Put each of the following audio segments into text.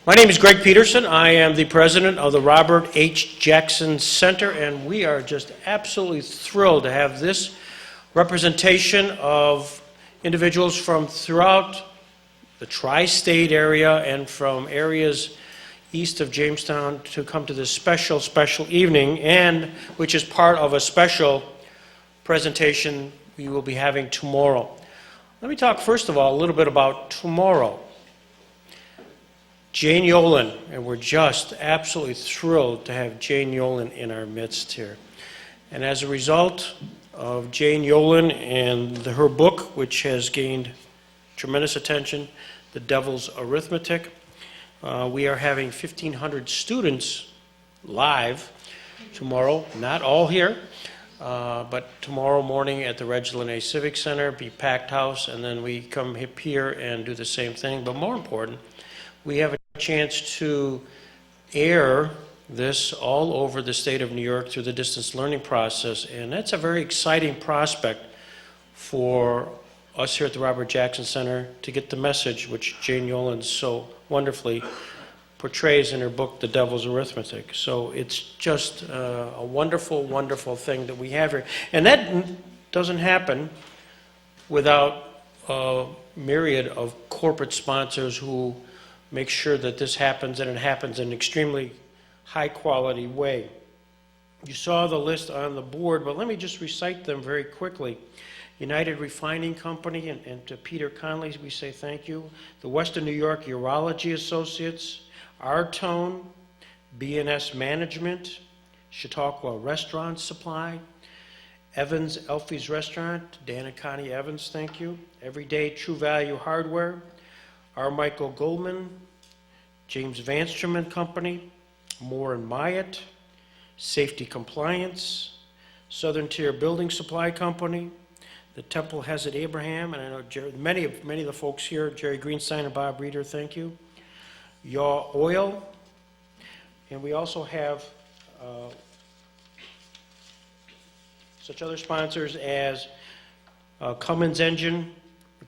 My name is Greg Peterson. I am the president of the Robert H. Jackson Center, and we are just absolutely thrilled to have this representation of individuals from throughout the tri-state area and from areas east of Jamestown to come to this special evening, and which is part of a special presentation we will be having tomorrow. Let me talk first of all a little bit about tomorrow. Jane Yolen, and we're just absolutely thrilled to have Jane Yolen in our midst here. And as a result of Jane Yolen and her book, which has gained tremendous attention, The Devil's Arithmetic, we are having 1,500 students live tomorrow, not all here, but tomorrow morning at the Reg Lene Civic Center, be packed house, and then we come here and do the same thing. But more important, we have a chance to air this all over the state of New York through the distance learning process, and that's a very exciting prospect for us here at the Robert Jackson Center to get the message which Jane Yolen so wonderfully portrays in her book, The Devil's Arithmetic. So it's just a wonderful, wonderful thing that we have here. And that doesn't happen without a myriad of corporate sponsors who make sure that this happens, and it happens in an extremely high-quality way. You saw the list on the board, but let me just recite them very quickly. United Refining Company, and to Peter Conley, we say thank you. The Western New York Urology Associates, Artone, B&S Management, Chautauqua Restaurant Supply, Evans Elfie's Restaurant, Dan and Connie Evans, thank you. Everyday True Value Hardware, Michael Goldman, James Vanstrom and Company, Moore and Myatt, Safety Compliance, Southern Tier Building Supply Company, the Temple Hesed Abraham, and I know many of the folks here, Jerry Greenstein and Bob Reeder, thank you. Yaw Oil, and we also have such other sponsors as Cummins Engine,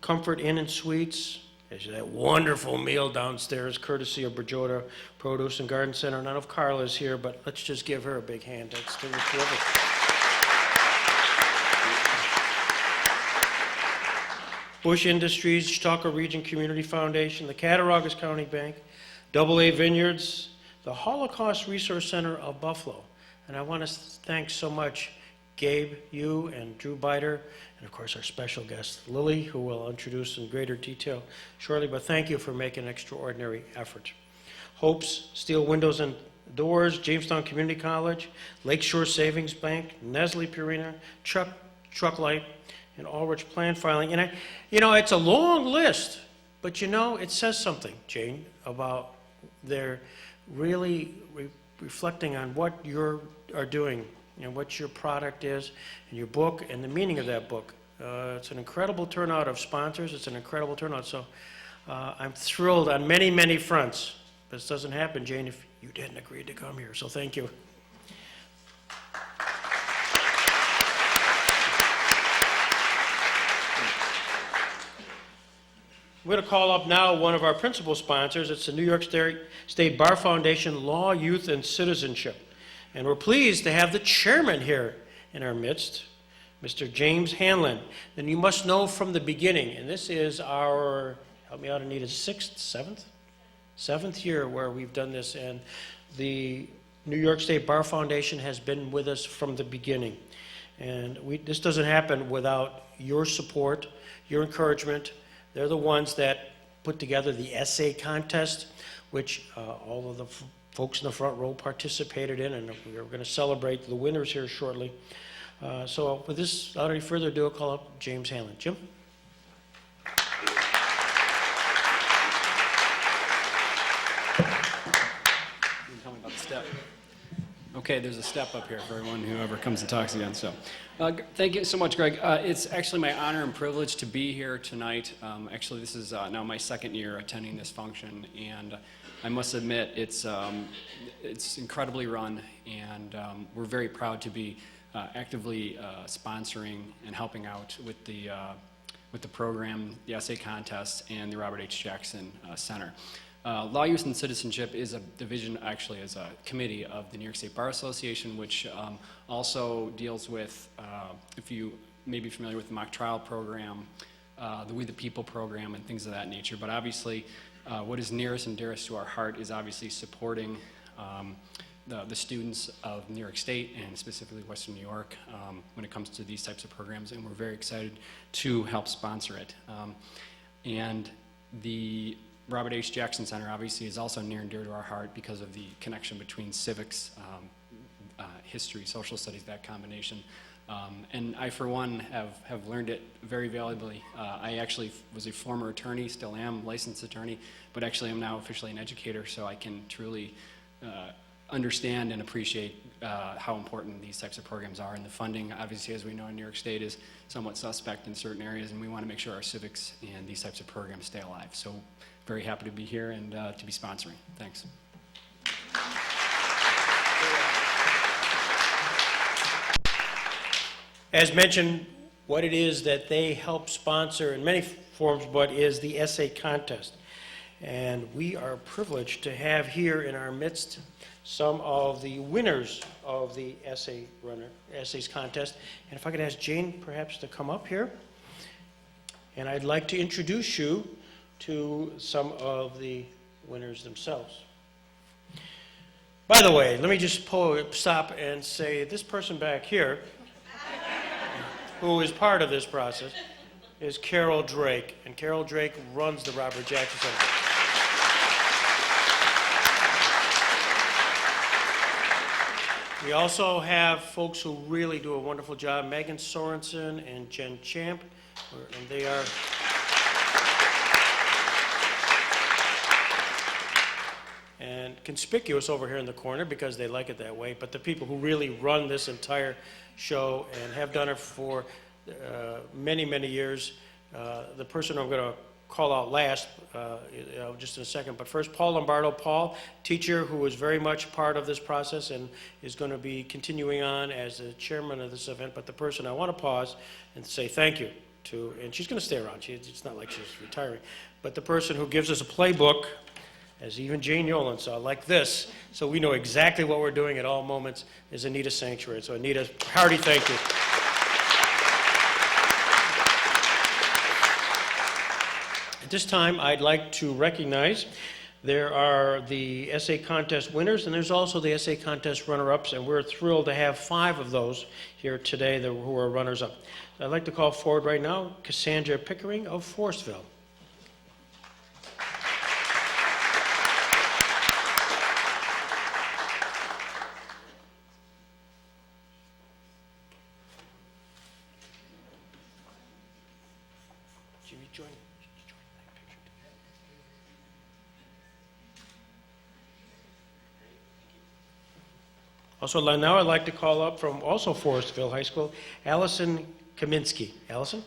Comfort Inn and Suites. There's that wonderful meal downstairs, courtesy of Bridgeota Produce and Garden Center. None of Carla's here, but let's just give her a big hand. That's terrific. Bush Industries, Chautauqua Region Community Foundation, the Cattaraugus County Bank, AA Vineyards, the Holocaust Resource Center of Buffalo. And I want to thank so much Gabe, you, and Drew Biter, and of course our special guest, Lili, who will introduce in greater detail shortly, but thank you for making an extraordinary effort. Hope's Steel Windows and Doors, Jamestown Community College, Lakeshore Savings Bank, Nestle Purina, Trucklight, and Ulrich Plan Filing. And it's a long list, but it says something, Jane, about their really reflecting on what you are doing and what your product is, and your book, and the meaning of that book. It's an incredible turnout of sponsors. It's an incredible turnout. So I'm thrilled on many, many fronts. This doesn't happen, Jane, if you didn't agree to come here. So thank you. We're going to call up now one of our principal sponsors. It's the New York State Bar Foundation Law, Youth, and Citizenship. And we're pleased to have the chairman here in our midst, Mr. James Hanlon. And you must know from the beginning, and this is our, help me out, Anita, seventh year where we've done this, and the New York State Bar Foundation has been with us from the beginning. And this doesn't happen without your support, your encouragement. They're the ones that put together the essay contest, which all of the folks in the front row participated in, and we're going to celebrate the winners here shortly. So with this, without any further ado, I'll call up James Hanlon. Jim? Tell me about the step. Okay, there's a step up here for everyone, whoever comes and talks again. So, thank you so much, Greg. It's actually my honor and privilege to be here tonight. Actually, this is now my second year attending this function, and I must admit it's incredibly run, and we're very proud to be actively sponsoring and helping out with the program, the essay contest, and the Robert H. Jackson Center. Law, Youth, and Citizenship is a division, actually, is a committee of the New York State Bar Association, which also deals with, if you may be familiar with the mock trial program, the We the People program, and things of that nature. But obviously, what is nearest and dearest to our heart is obviously supporting the students of New York State and specifically Western New York when it comes to these types of programs, and we're very excited to help sponsor it. And the Robert H. Jackson Center obviously is also near and dear to our heart because of the connection between civics, history, social studies, that combination. And I, for one, have learned it very valuably. I actually was a former attorney, still am, licensed attorney, but actually am now officially an educator, so I can truly understand and appreciate how important these types of programs are. And the funding, obviously, as we know in New York State, is somewhat suspect in certain areas, and we want to make sure our civics and these types of programs stay alive. So very happy to be here and to be sponsoring. Thanks. As mentioned, what it is that they help sponsor in many forms, but is the essay contest. And we are privileged to have here in our midst some of the winners of the essays contest. And if I could ask Jane perhaps to come up here. And I'd like to introduce you to some of the winners themselves. By the way, let me just stop and say this person back here, who is part of this process, is Carol Drake. And Carol Drake runs the Robert Jackson Center. We also have folks who really do a wonderful job, Megan Sorensen and Jen Champ, and they are and conspicuous over here in the corner because they like it that way, but the people who really run this entire show and have done it for many, many years, the person I'm going to call out last just in a second, but first Paul Lombardo. Paul, teacher who is very much part of this process and is going to be continuing on as the chairman of this event, but the person I want to pause and say thank you to, and she's going to stay around, it's not like she's retiring, but the person who gives us a playbook, as even Jane Yolen saw, like this, so we know exactly what we're doing at all moments, is Anita Sanctuary. So Anita, hearty thank you. At this time, I'd like to recognize there are the essay contest winners, and there's also the essay contest runner-ups, and we're thrilled to have 5 of those here today who are runners-up. I'd like to call forward right now Cassandra Pickering of Forestville. Also, now I'd like to call up from also Forestville High School, Allison Kaminsky. Allison?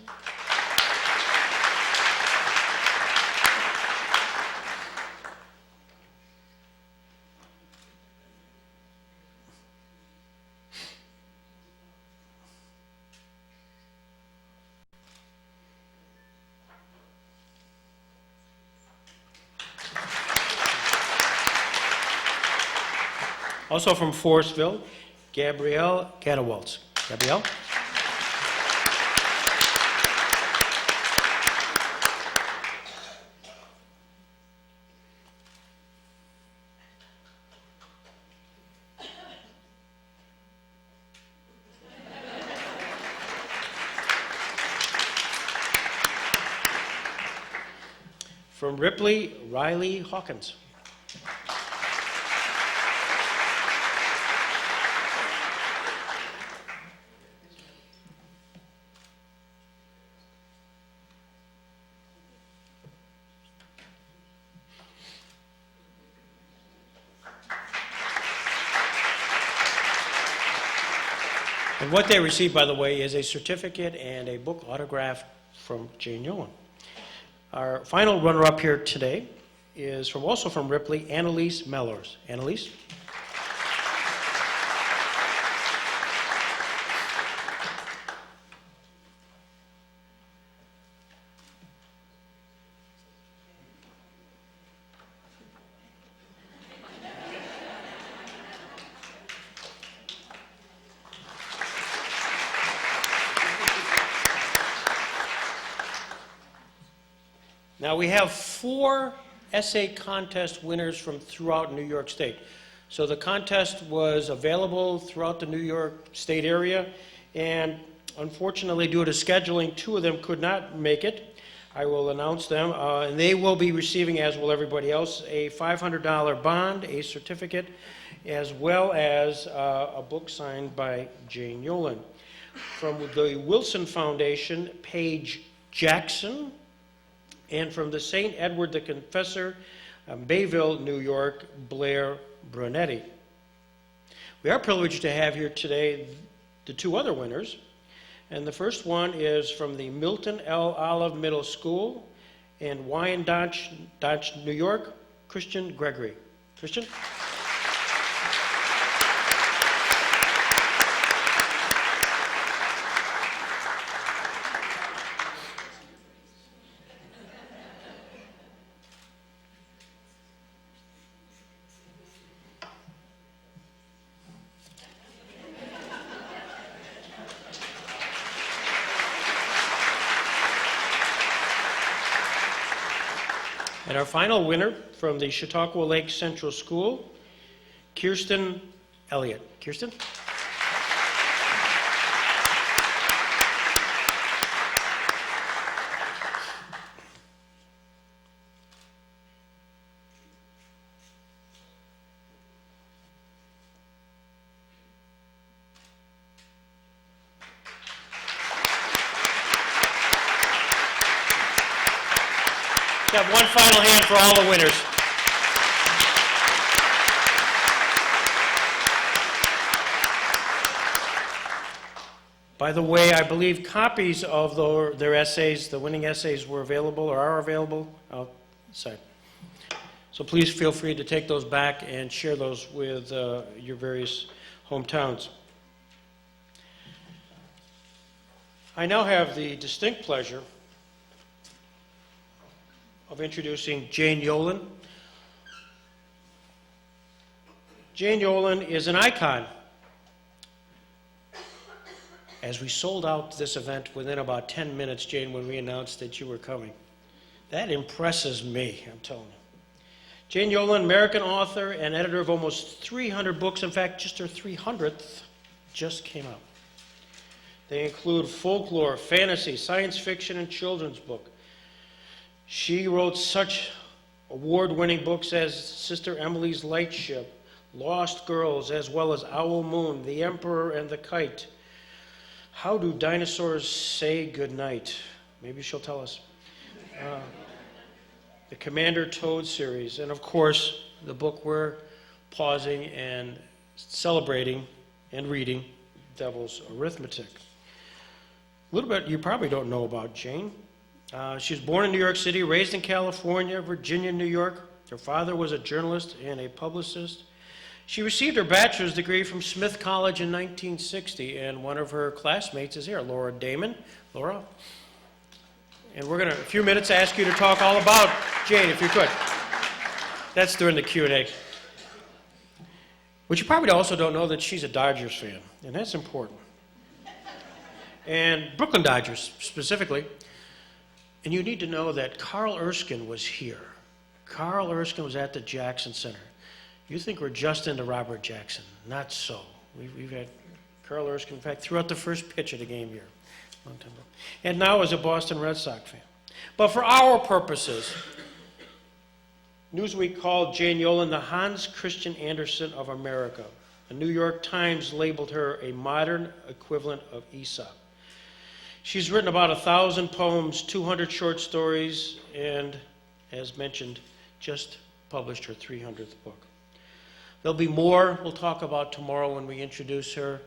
Also from Forestville, Gabrielle Gadewaltz. Gabrielle? From Ripley, Riley Hawkins. And what they received, by the way, is a certificate and a book autograph from Jane Yolen. Our final runner-up here today is also from Ripley, Annalise Mellors. Annalise? Now, we have 4 essay contest winners from throughout New York State. So the contest was available throughout the New York State area, and unfortunately, due to scheduling, 2 of them could not make it. I will announce them, and they will be receiving, as will everybody else, a $500 bond, a certificate, as well as a book signed by Jane Yolen. From the Wilson Foundation, Paige Jackson, and from the St. Edward the Confessor, Bayville, New York, Blair Brunetti. We are privileged to have here today the 2 other winners, and the first one is from the Milton L. Olive Middle School in Wyandotte, New York, Christian Gregory. Christian? And our final winner from the Chautauqua Lake Central School, Kirsten Elliott. Kirsten? Got one final hand for all the winners. By the way, I believe copies of their essays, the winning essays, were available or are available outside. So please feel free to take those back and share those with your various hometowns. I now have the distinct pleasure of introducing Jane Yolen. Jane Yolen is an icon. As we sold out this event within about 10 minutes, Jane, when we announced that you were coming. That impresses me, I'm telling you. Jane Yolen, American author and editor of almost 300 books. In fact, just her 300th just came out. They include folklore, fantasy, science fiction, and children's book. She wrote such award-winning books as Sister Emily's Lightship, Lost Girls, as well as Owl Moon, The Emperor and the Kite, How Do Dinosaurs Say Goodnight? Maybe she'll tell us. The Commander Toad series, and of course, the book we're pausing and celebrating and reading, Devil's Arithmetic. A little bit you probably don't know about Jane. She was born in New York City, raised in California, Virginia, New York. Her father was a journalist and a publicist. She received her bachelor's degree from Smith College in 1960, and one of her classmates is here, Laura Damon. Laura? And we're going to, in a few minutes, ask you to talk all about Jane, if you could. That's during the Q&A. But you probably also don't know that she's a Dodgers fan, and that's important. And Brooklyn Dodgers, specifically. And you need to know that Carl Erskine was here. Carl Erskine was at the Jackson Center. You think we're just into Robert Jackson. Not so. We've had Carl Erskine, in fact, throughout the first pitch of the game here. Long time ago. And now as a Boston Red Sox fan. But for our purposes, Newsweek called Jane Yolen the Hans Christian Andersen of America. The New York Times labeled her a modern equivalent of Aesop. She's written about 1,000 poems, 200 short stories, and, as mentioned, just published her 300th book. There'll be more we'll talk about tomorrow when we introduce her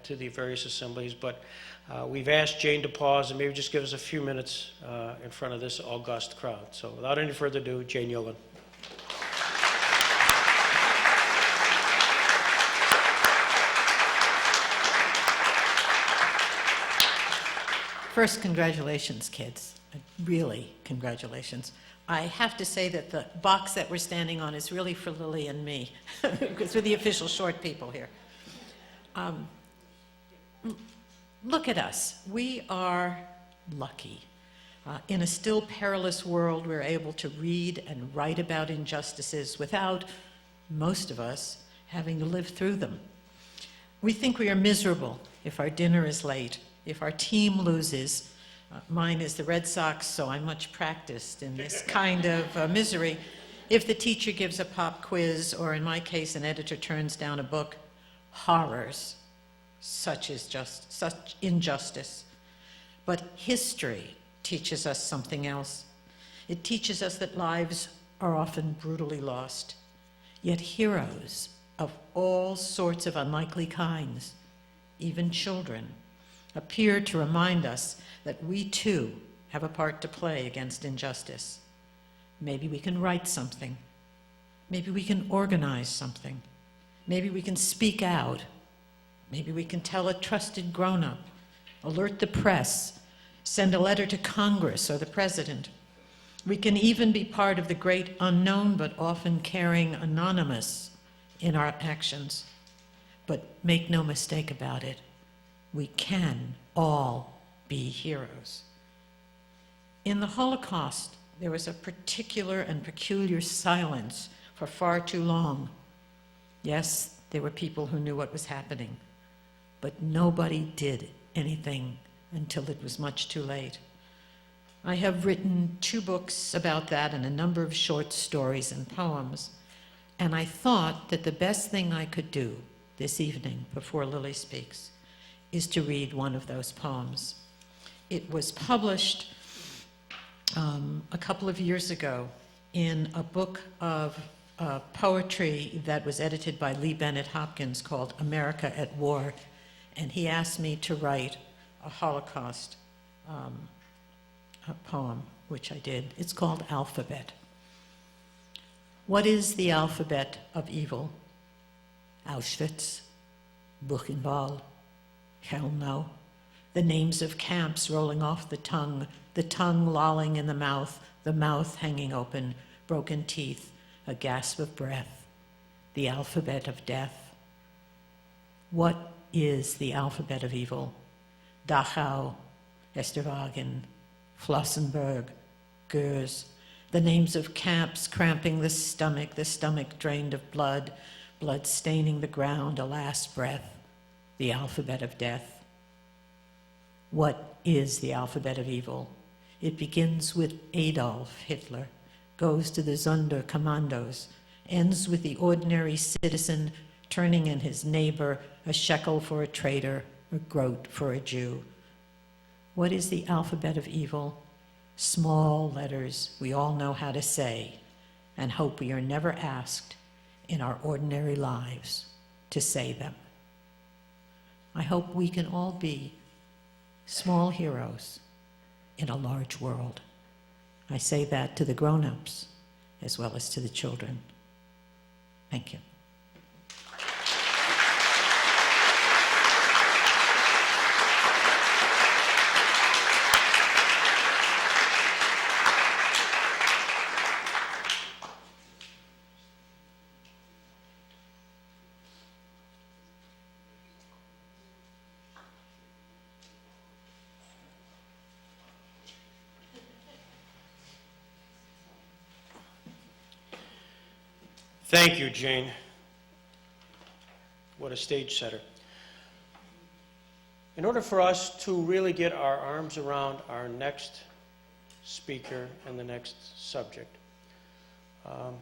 to the various assemblies, but we've asked Jane to pause and maybe just give us a few minutes in front of this august crowd. So without any further ado, Jane Yolen. First, congratulations, kids. Really, congratulations. I have to say that the box that we're standing on is really for Lily and me, because we're the official short people here. Look at us. We are lucky. In a still perilous world, we're able to read and write about injustices without, most of us, having to live through them. We think we are miserable if our dinner is late, if our team loses. Mine is the Red Sox, so I'm much practiced in this kind of misery. If the teacher gives a pop quiz, or in my case, an editor turns down a book, horrors, such injustice. But history teaches us something else. It teaches us that lives are often brutally lost, yet heroes of all sorts of unlikely kinds, even children, appear to remind us that we too have a part to play against injustice. Maybe we can write something. Maybe we can organize something. Maybe we can speak out. Maybe we can tell a trusted grown-up, alert the press, send a letter to Congress or the president. We can even be part of the great unknown but often caring anonymous in our actions. But make no mistake about it, we can all be heroes. In the Holocaust, there was a particular and peculiar silence for far too long. Yes, there were people who knew what was happening, but nobody did anything until it was much too late. I have written 2 books about that and a number of short stories and poems, and I thought that the best thing I could do this evening before Lili speaks is to read one of those poems. It was published a couple of years ago in a book of poetry that was edited by Lee Bennett Hopkins called America at War, and he asked me to write a Holocaust a poem, which I did. It's called Alphabet. What is the alphabet of evil? Auschwitz, Buchenwald, Chelmno, the names of camps rolling off the tongue lolling in the mouth hanging open, broken teeth, a gasp of breath, the alphabet of death. What is the alphabet of evil? Dachau, Esterwagen, Flossenburg, Gers, the names of camps cramping the stomach drained of blood, blood staining the ground, a last breath, the alphabet of death. What is the alphabet of evil? It begins with Adolf Hitler, goes to the Sonderkommandos, ends with the ordinary citizen turning in his neighbor a shekel for a traitor, a groat for a Jew. What is the alphabet of evil? Small letters we all know how to say and hope we are never asked in our ordinary lives to say them. I hope we can all be small heroes in a large world. I say that to the grown-ups as well as to the children. Thank you. Thank you, Jane. What a stage setter. In order for us to really get our arms around our next speaker and the next subject, I'm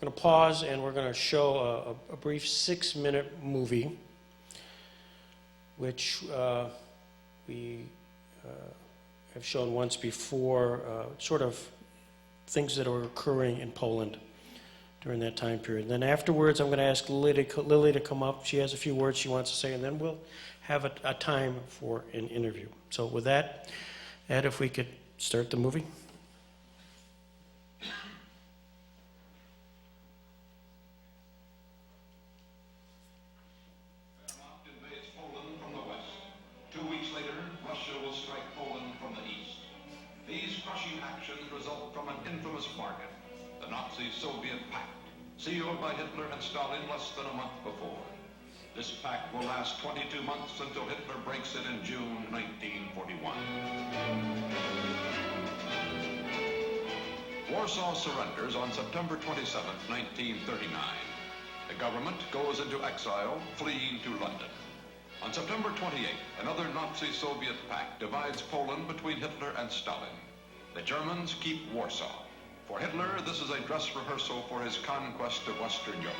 going to pause and we're going to show a brief 6-minute movie which we have shown once before, sort of things that are occurring in Poland during that time period. And then afterwards, I'm going to ask Lili to come up. She has a few words she wants to say, and then we'll have a time for an interview. So with that, Ed, if we could start the movie. Wehrmacht invades Poland from the west. 2 weeks later, Russia will strike Poland from the east. These crushing actions result from an infamous bargain, the Nazi-Soviet pact, sealed by Hitler and Stalin less than a month before. This pact will last 22 months until Hitler breaks it in June 1941. Warsaw surrenders on September 27, 1939. The government goes into exile, fleeing to London. On September 28th, another Nazi-Soviet pact divides Poland between Hitler and Stalin. The Germans keep Warsaw. For Hitler, this is a dress rehearsal for his conquest of Western Europe.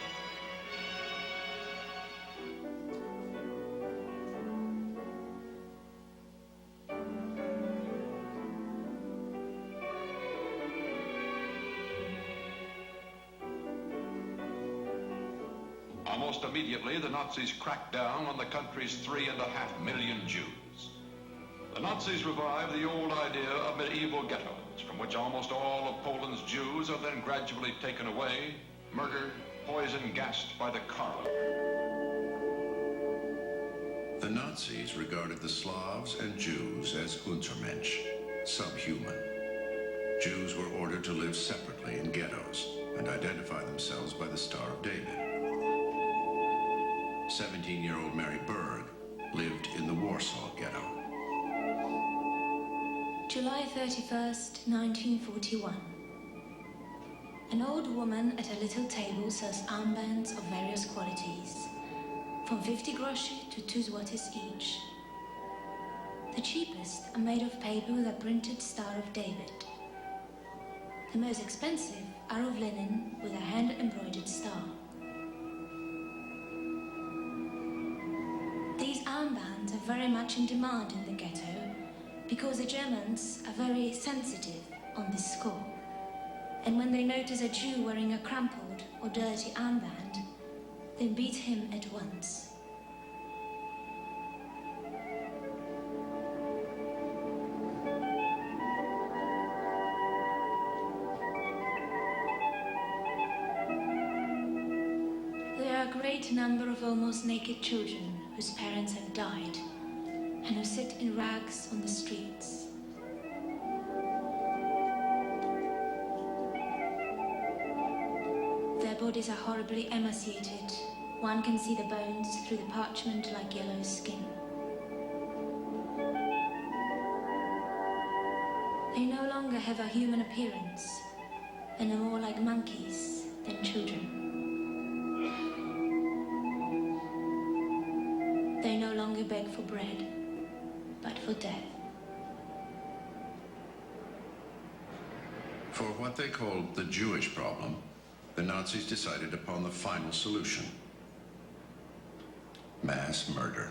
Almost immediately, the Nazis cracked down on the country's 3.5 million Jews. The Nazis revived the old idea of medieval ghettos, from which almost all of Poland's Jews are then gradually taken away, murdered, poisoned, gassed by the carload. The Nazis regarded the Slavs and Jews as Untermensch, subhuman. Jews were ordered to live separately in ghettos and identify themselves by the Star of David. 17-year-old Mary Berg lived in the Warsaw Ghetto. July 31st, 1941. An old woman at a little table sells armbands of various qualities, from 50 groszy to 2 złotys each. The cheapest are made of paper with a printed Star of David. The most expensive are of linen with a hand-embroidered star. These armbands are very much in demand in the ghetto because the Germans are very sensitive on this score. And when they notice a Jew wearing a crumpled or dirty armband, they beat him at once. There are a great number of almost naked children whose parents have died and who sit in rags on the streets. Their bodies are horribly emaciated. One can see the bones through the parchment like yellow skin. They no longer have a human appearance and are more like monkeys than children. They no longer beg for bread, but for death. For what they called the Jewish problem, the Nazis decided upon the final solution: mass murder.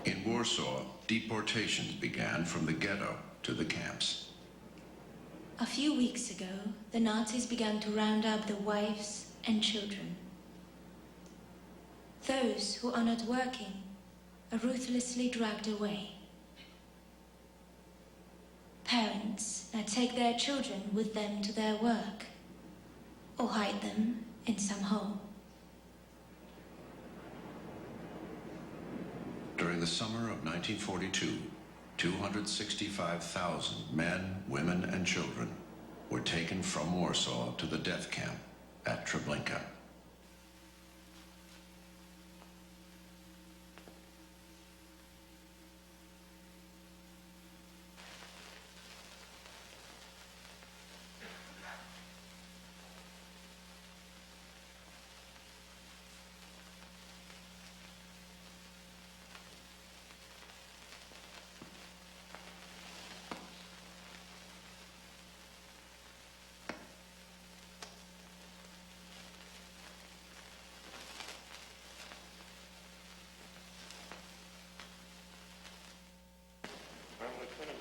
In Warsaw, deportations began from the ghetto to the camps. A few weeks ago, the Nazis began to round up the wives and children. Those who are not working are ruthlessly dragged away. Parents now take their children with them to their work or hide them in some hole. During the summer of 1942, 265,000 men, women, and children were taken from Warsaw to the death camp at Treblinka.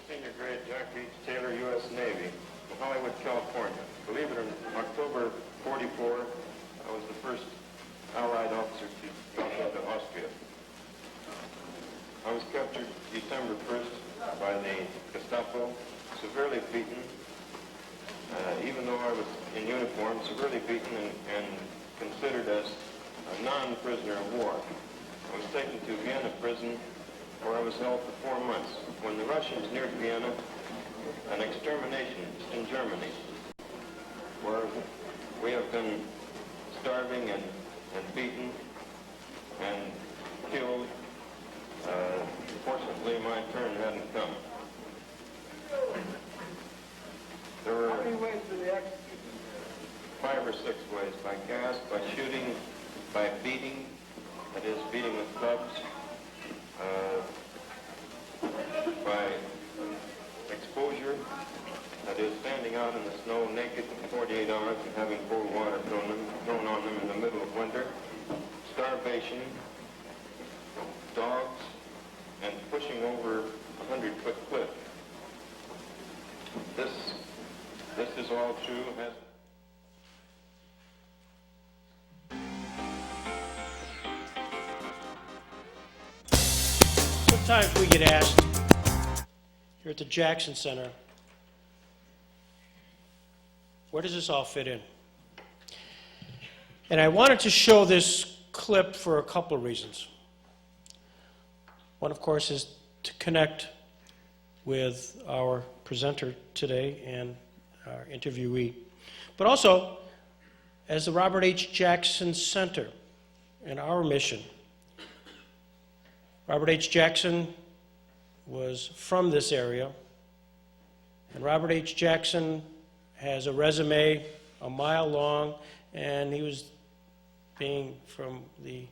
Senior grade Jack H. Taylor, U.S. Navy, Hollywood, California. Believe it or not, October 44, I was the first Allied officer to cross into Austria. I was captured December 1st by the Gestapo, severely beaten, even though I was in uniform, severely beaten and considered as a non-prisoner of war. I was taken to Vienna prison, where I was held for 4 months. When the Russians neared Vienna, an extermination in Germany, where by gas, by shooting, by beating, that is, beating with clubs, by exposure, that is, standing out in the snow naked for 48 hours and having cold water thrown on them in the middle of winter, starvation, dogs, and pushing over a 100-foot cliff. This is all true. Sometimes we get asked here at the Jackson Center, where does this all fit in? And I wanted to show this clip for a couple of reasons. One, of course, is to connect with our presenter today and our interviewee, but also as the Robert H. Jackson Center and our mission. Robert H. Jackson was from this area, and Robert H. Jackson has a resume a mile long, and he was being from the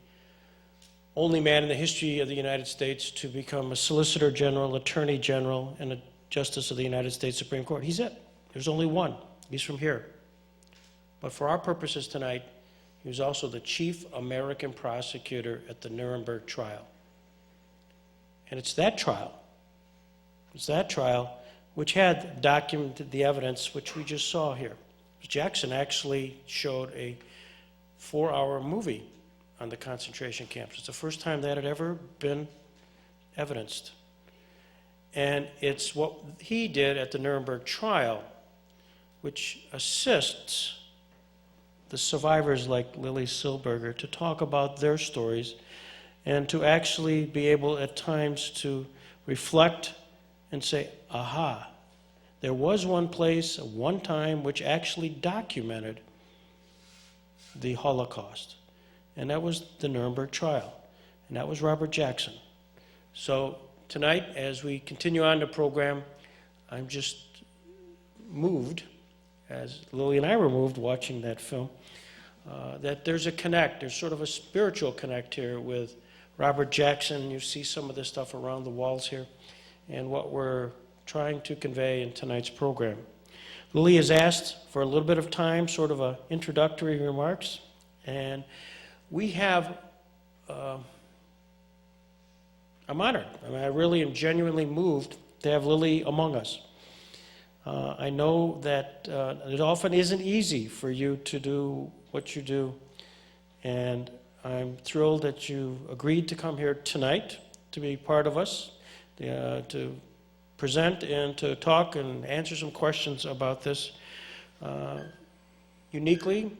only man in the history of the United States to become a Solicitor General, Attorney General, and a Justice of the United States Supreme Court. He's it. There's only one. He's from here. But for our purposes tonight, he was also the chief American prosecutor at the Nuremberg trial. And it's that trial which had documented the evidence which we just saw here. Jackson actually showed a 4-hour movie on the concentration camps. It's the first time that had ever been evidenced. And it's what he did at the Nuremberg trial which assists the survivors like Lili Silbiger to talk about their stories and to actually be able at times to reflect and say, aha, there was one place, one time, which actually documented the Holocaust. And that was the Nuremberg trial. And that was Robert Jackson. So tonight, as we continue on the program, I'm just moved, as Lily and I were moved watching that film, that there's a connect. There's sort of a spiritual connect here with Robert Jackson. You see some of this stuff around the walls here, and what we're trying to convey in tonight's program. Lily has asked for a little bit of time, sort of introductory remarks, and we have, I'm honored. I mean, I really am genuinely moved to have Lily among us. I know that it often isn't easy for you to do what you do, and I'm thrilled that you agreed to come here tonight to be part of us, to present and to talk and answer some questions about this. Uniquely,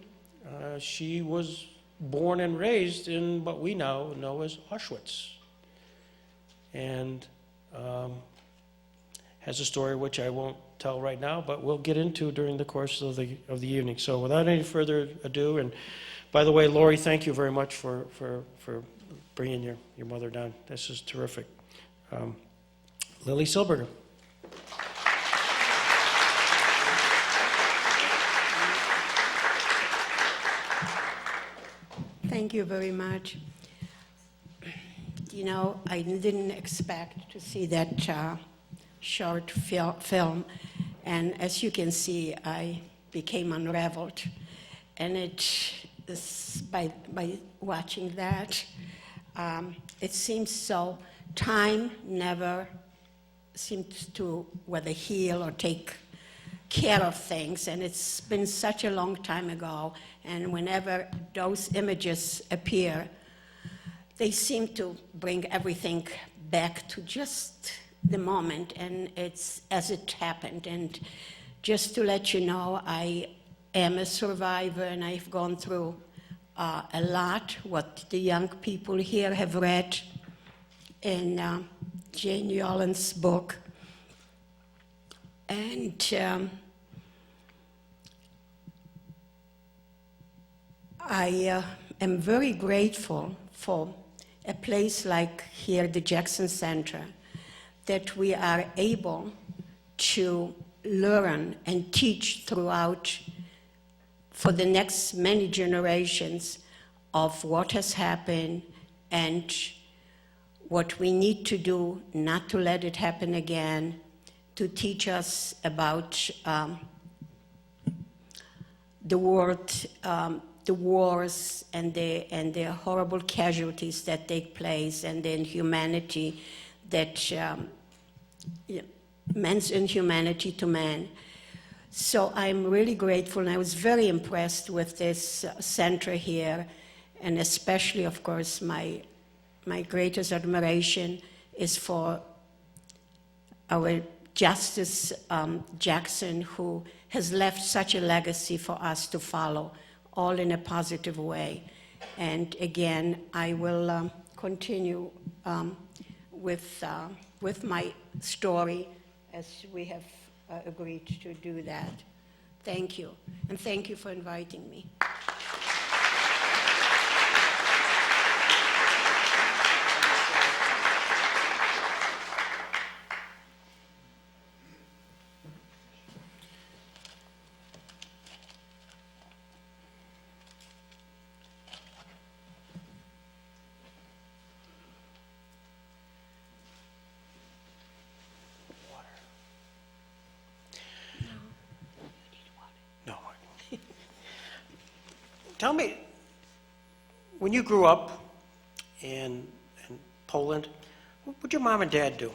she was born and raised in what we now know as Auschwitz, and has a story which I won't tell right now, but we'll get into during the course of the evening. So without any further ado, and by the way, Lori, thank you very much for bringing your mother down. This is terrific. Lili Silbiger. Thank you very much. You know, I didn't expect to see that short film, and as you can see, I became unraveled. And by watching that, it seems so. Time never seems to whether heal or take care of things, and it's been such a long time ago, and whenever those images appear, they seem to bring everything back to just the moment, and it's as it happened. And just to let you know, I am a survivor, and I've gone through a lot, what the young people here have read in Jane Yolen's book. And I am very grateful for a place like here, the Jackson Center, that we are able to learn and teach throughout for the next many generations of what has happened and what we need to do not to let it happen again, to teach us about the world, the wars and the horrible casualties that take place, and the inhumanity that man's inhumanity to man. So I'm really grateful, and I was very impressed with this center here, and especially, of course, my greatest admiration is for our Justice Jackson, who has left such a legacy for us to follow, all in a positive way. And again, I will continue with my story as we have agreed to do that. Thank you, and thank you for inviting me. No. Tell me, when you grew up in Poland, what would your mom and dad do?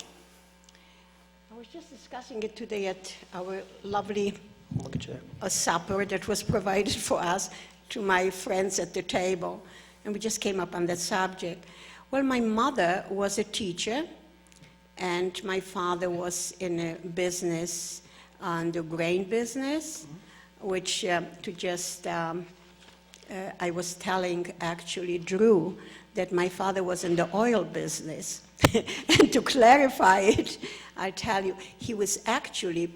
I was just discussing it today at our lovely Look at you there. supper that was provided for us to my friends at the table, and we just came up on that subject. Well, my mother was a teacher, and my father was in a business, the grain business, which I was telling actually Drew that my father was in the oil business. And to clarify it, I tell you, he was actually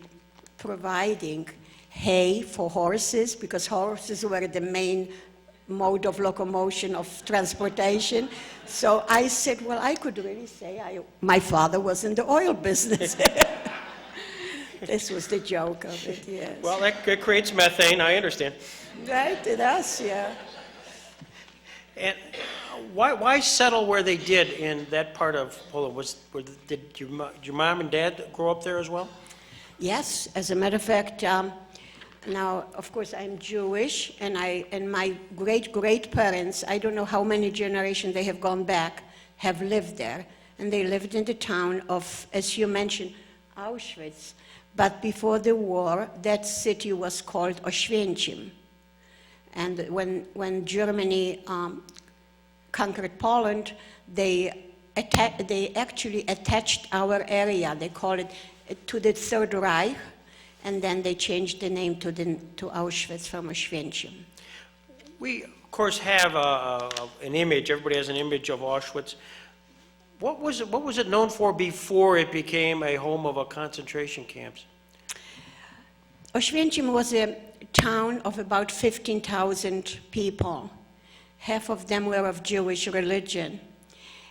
providing hay for horses, because horses were the main mode of locomotion, of transportation. So I said, well, I could really say my father was in the oil business. This was the joke of it, yes. Well, that creates methane, I understand. Right, it does, yeah. And why settle where they did in that part of Poland? Did your mom and dad grow up there as well? Yes, as a matter of fact, now, of course, I'm Jewish, and my great-great-parents, I don't know how many generations they have gone back, have lived there. And they lived in the town of, as you mentioned, Auschwitz. But before the war, that city was called Oświęcim. And when Germany conquered Poland, they actually attached our area, they call it, to the Third Reich, and then they changed the name to Auschwitz from Oświęcim. We, of course, have an image, everybody has an image of Auschwitz. What was it known for before it became a home of concentration camps? Oświęcim was a town of about 15,000 people. Half of them were of Jewish religion.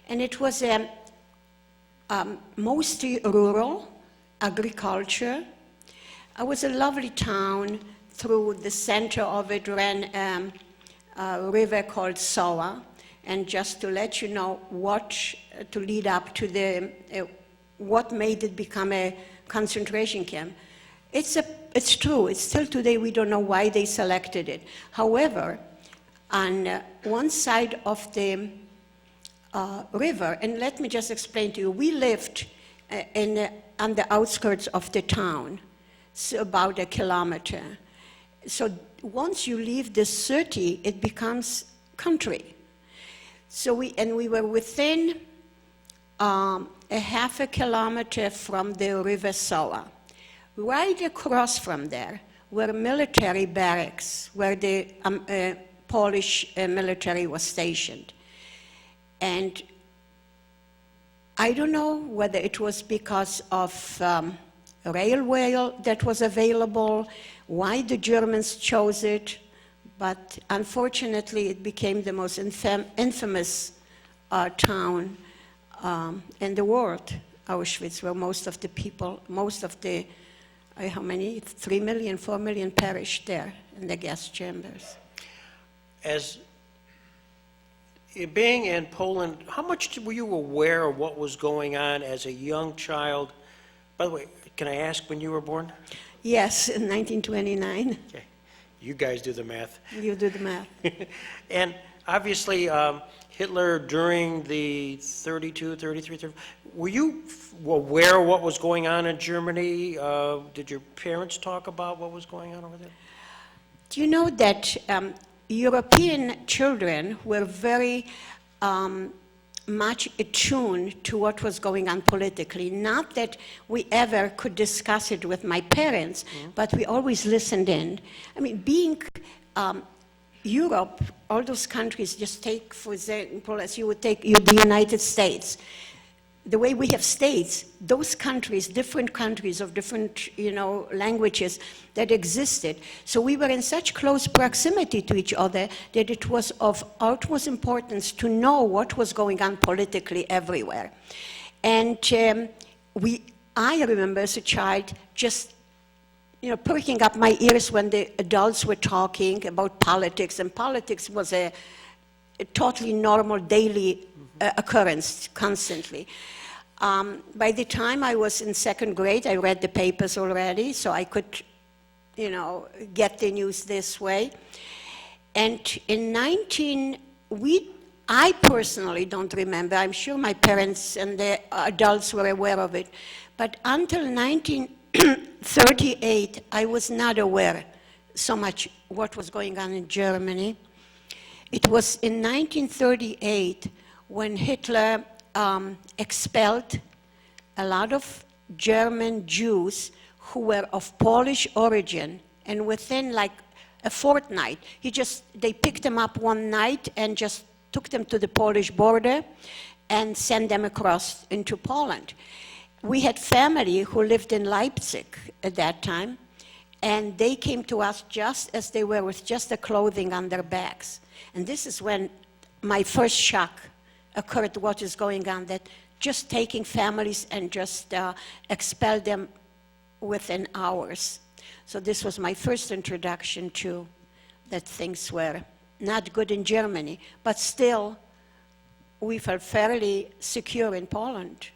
And it was mostly rural, agriculture. It was a lovely town. Through the center of it ran a river called Soa. And just to let you know to lead up to what made it become a concentration camp. It's true, it's still today we don't know why they selected it. However, on one side of the river, and let me just explain to you, we lived on the outskirts of the town, so about 1 kilometer. So once you leave the city, it becomes country. So we were within a 1/2 kilometer from the river Soa. Right across from there were military barracks where the Polish military was stationed. And I don't know whether it was because of railway that was available, why the Germans chose it, but unfortunately it became the most infamous town in the world, Auschwitz, where most of the people, most of the how many? 3 million, 4 million perished there in the gas chambers. As being in Poland, how much were you aware of what was going on as a young child? By the way, can I ask when you were born? Yes, in 1929. Okay. You guys do the math. You do the math. And obviously, Hitler during the 32, 33, 30, were you aware of what was going on in Germany? Did your parents talk about what was going on over there? Do you know that European children were very much attuned to what was going on politically? Not that we ever could discuss it with my parents, but we always listened in. I mean, being Europe, all those countries, just take, for example, as you would take the United States. The way we have states, those countries, different countries of different, languages that existed. So we were in such close proximity to each other that it was of utmost importance to know what was going on politically everywhere. And I remember as a child just perking up my ears when the adults were talking about politics, and politics was a totally normal daily occurrence constantly. By the time I was in second grade, I read the papers already, so I could, get the news this way. And in I personally don't remember, I'm sure my parents and the adults were aware of it, but until 1938, I was not aware so much what was going on in Germany. It was in 1938 when Hitler expelled a lot of German Jews who were of Polish origin, and within like a fortnight, they picked them up one night and just took them to the Polish border and sent them across into Poland. We had family who lived in Leipzig at that time, and they came to us just as they were, with just the clothing on their backs. And this is when my first shock occurred, what is going on, that just taking families and just expel them within hours. So this was my first introduction to that things were not good in Germany, but still we felt fairly secure in Poland.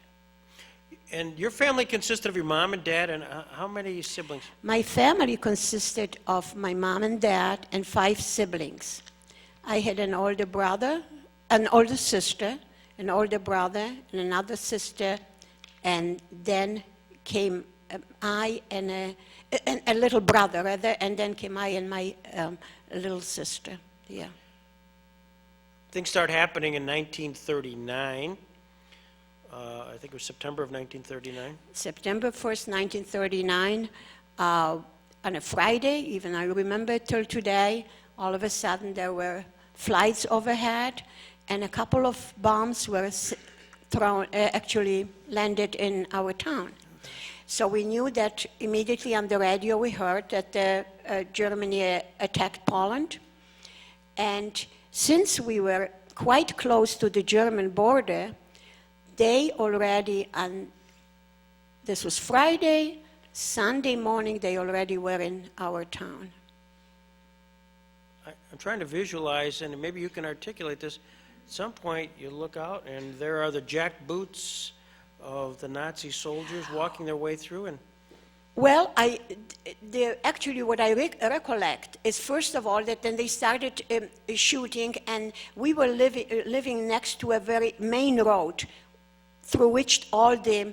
And your family consisted of your mom and dad, and how many siblings? My family consisted of my mom and dad and 5 siblings. I had an older brother, an older sister, an older brother, and another sister, and then came I and a little brother, rather, and then came I and my little sister. Yeah. Things start happening in 1939. I think it was September of 1939. September 1st, 1939, on a Friday, even I remember till today, all of a sudden there were flights overhead, and a couple of bombs were actually landed in our town. So we knew that immediately on the radio we heard that Germany attacked Poland. And since we were quite close to the German border, they already, this was Friday, Sunday morning, they already were in our town. I'm trying to visualize, and maybe you can articulate this. At some point, you look out, and there are the jack boots of the Nazi soldiers walking their way through, and well, actually what I recollect is, first of all, that then they started shooting, and we were living next to a very main road through which all the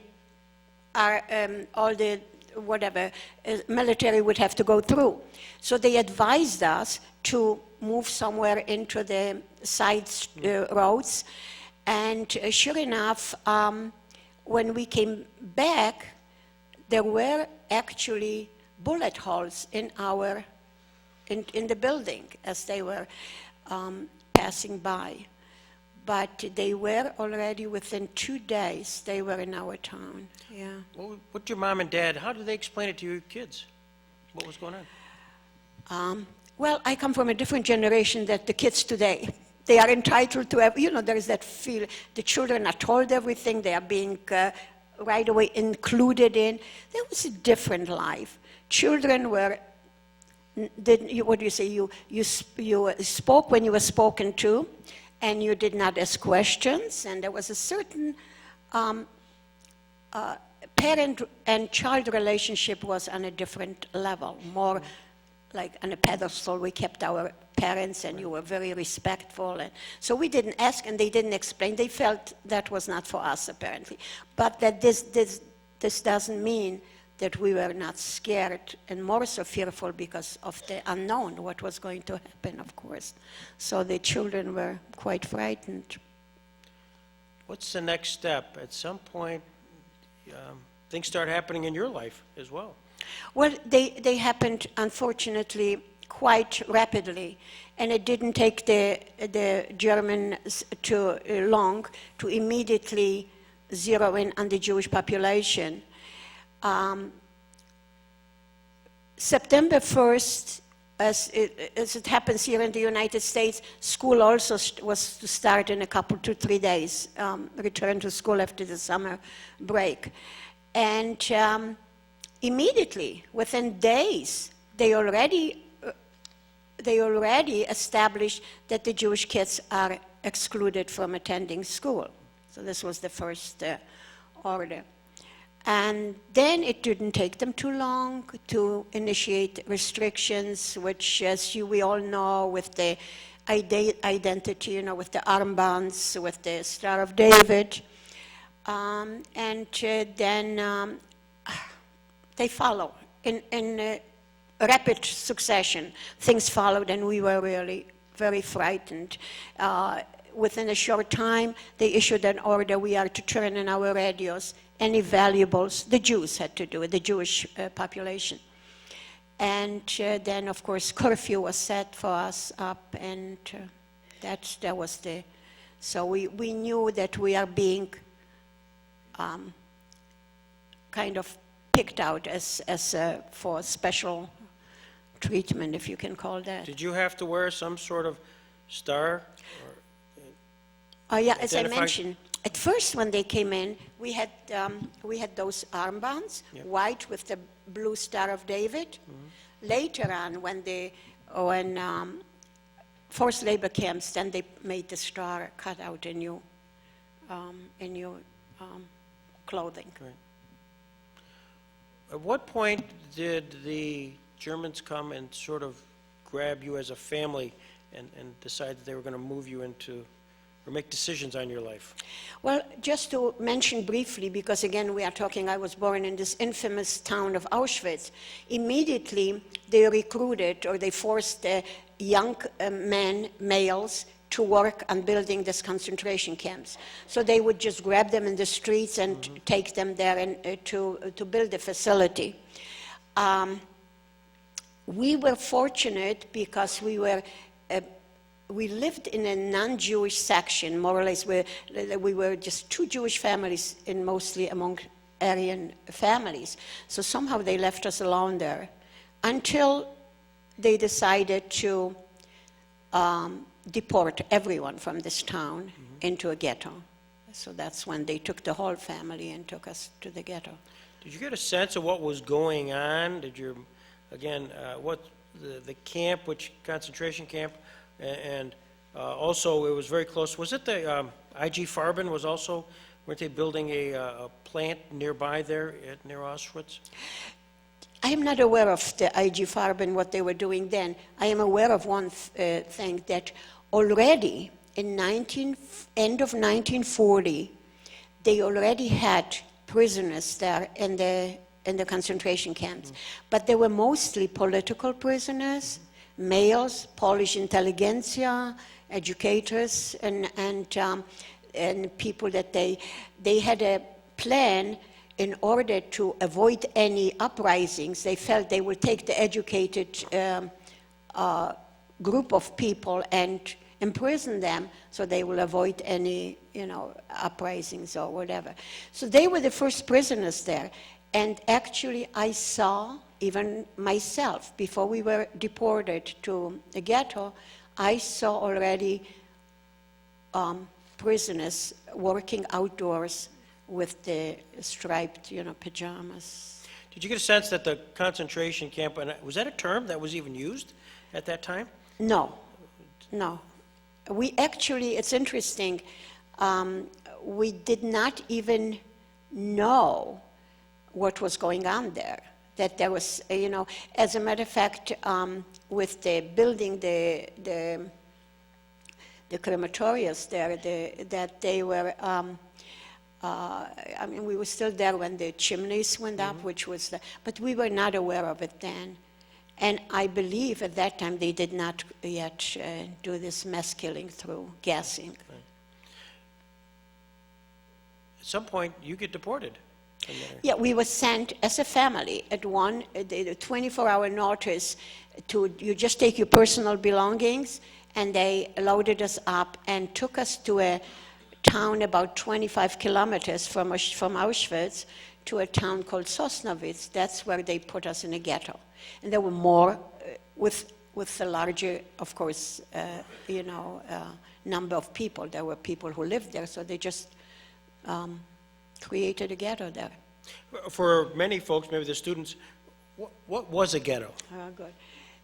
military would have to go through. So they advised us to move somewhere into the side roads, and sure enough, when we came back, there were actually bullet holes in the building as they were passing by. But they were already within 2 days, they were in our town, yeah. What your mom and dad, how did they explain it to your kids? What was going on? Well, I come from a different generation than the kids today. They are entitled to have, there is that feel, the children are told everything, they are being right away included in. There was a different life. Children were, what do you say, you spoke when you were spoken to, and you did not ask questions, and there was a certain parent and child relationship was on a different level, more like on a pedestal. We kept our parents, and you were very respectful, and so we didn't ask, and they didn't explain. They felt that was not for us, apparently. But that this doesn't mean that we were not scared, and more so fearful because of the unknown, what was going to happen, of course. So the children were quite frightened. What's the next step? At some point, things start happening in your life as well. Well, they happened, unfortunately, quite rapidly, and it didn't take the Germans too long to immediately zero in on the Jewish population. September 1st, as it happens here in the United States, school also was to start in a couple, 2-3 days, return to school after the summer break. And immediately, within days, they already established that the Jewish kids are excluded from attending school. So this was the first order. And then it didn't take them too long to initiate restrictions, which, as we all know, with the identity, with the armbands, with the Star of David. And then they follow in rapid succession. Things followed, and we were really very frightened. Within a short time, they issued an order: we are to turn in our radios any valuables. The Jews had to do it, the Jewish population. And then, of course, curfew was set for us up, and that was the... So we knew that we are being kind of picked out as for special treatment, if you can call that. Did you have to wear some sort of star? Yeah, as I mentioned, at first when they came in, we had those armbands, Yep. white with the blue Star of David. Mm-hmm. Later on, when forced labor camps, then they made the star cut out in new clothing. Right. At what point did the Germans come and sort of grab you as a family and decide that they were going to move you into, or make decisions on your life? Well, just to mention briefly, because again we are talking, I was born in this infamous town of Auschwitz. Immediately they recruited, or they forced young males to work on building these concentration camps. So they would just grab them in the streets and mm-hmm. take them there and to build a facility. We were fortunate because we lived in a non-Jewish section, more or less. We were just 2 Jewish families, mostly among Aryan families. So somehow they left us alone there until they decided to deport everyone from this town mm-hmm. into a ghetto. So that's when they took the whole family and took us to the ghetto. Did you get a sense of what was going on? Did you, again, what the camp, which concentration camp, and also it was very close. Was it the IG Farben was also, weren't they building a plant nearby there near Auschwitz? I am not aware of the IG Farben, what they were doing then. I am aware of one thing, that already in end of 1940, they already had prisoners there in the concentration camps. Mm-hmm. But they were mostly political prisoners, mm-hmm. males, Polish intelligentsia, educators, and people that they had a plan. In order to avoid any uprisings, they felt they would take the educated group of people and imprison them, so they will avoid any, uprisings or whatever. So they were the first prisoners there. And actually, I saw, even myself, before we were deported to the ghetto, I saw already prisoners working outdoors with the striped, pajamas. Did you get a sense that the concentration camp, and was that a term that was even used at that time? No, no. We actually, it's interesting, we did not even know what was going on there. That there was, as a matter of fact, with the building the crematoriums there, that they were, we were still there when the chimneys went up, which was, but we were not aware of it then. And I believe at that time they did not yet do this mass killing through gassing. At some point, you get deported from there. Yeah, we were sent as a family at the 24-hour notice to, you just take your personal belongings, and they loaded us up and took us to a town about 25 kilometers from Auschwitz to a town called Sosnowitz. That's where they put us in a ghetto. And there were more, with a larger, of course, number of people. There were people who lived there, so they just created a ghetto there. For many folks, maybe the students, what was a ghetto? Good.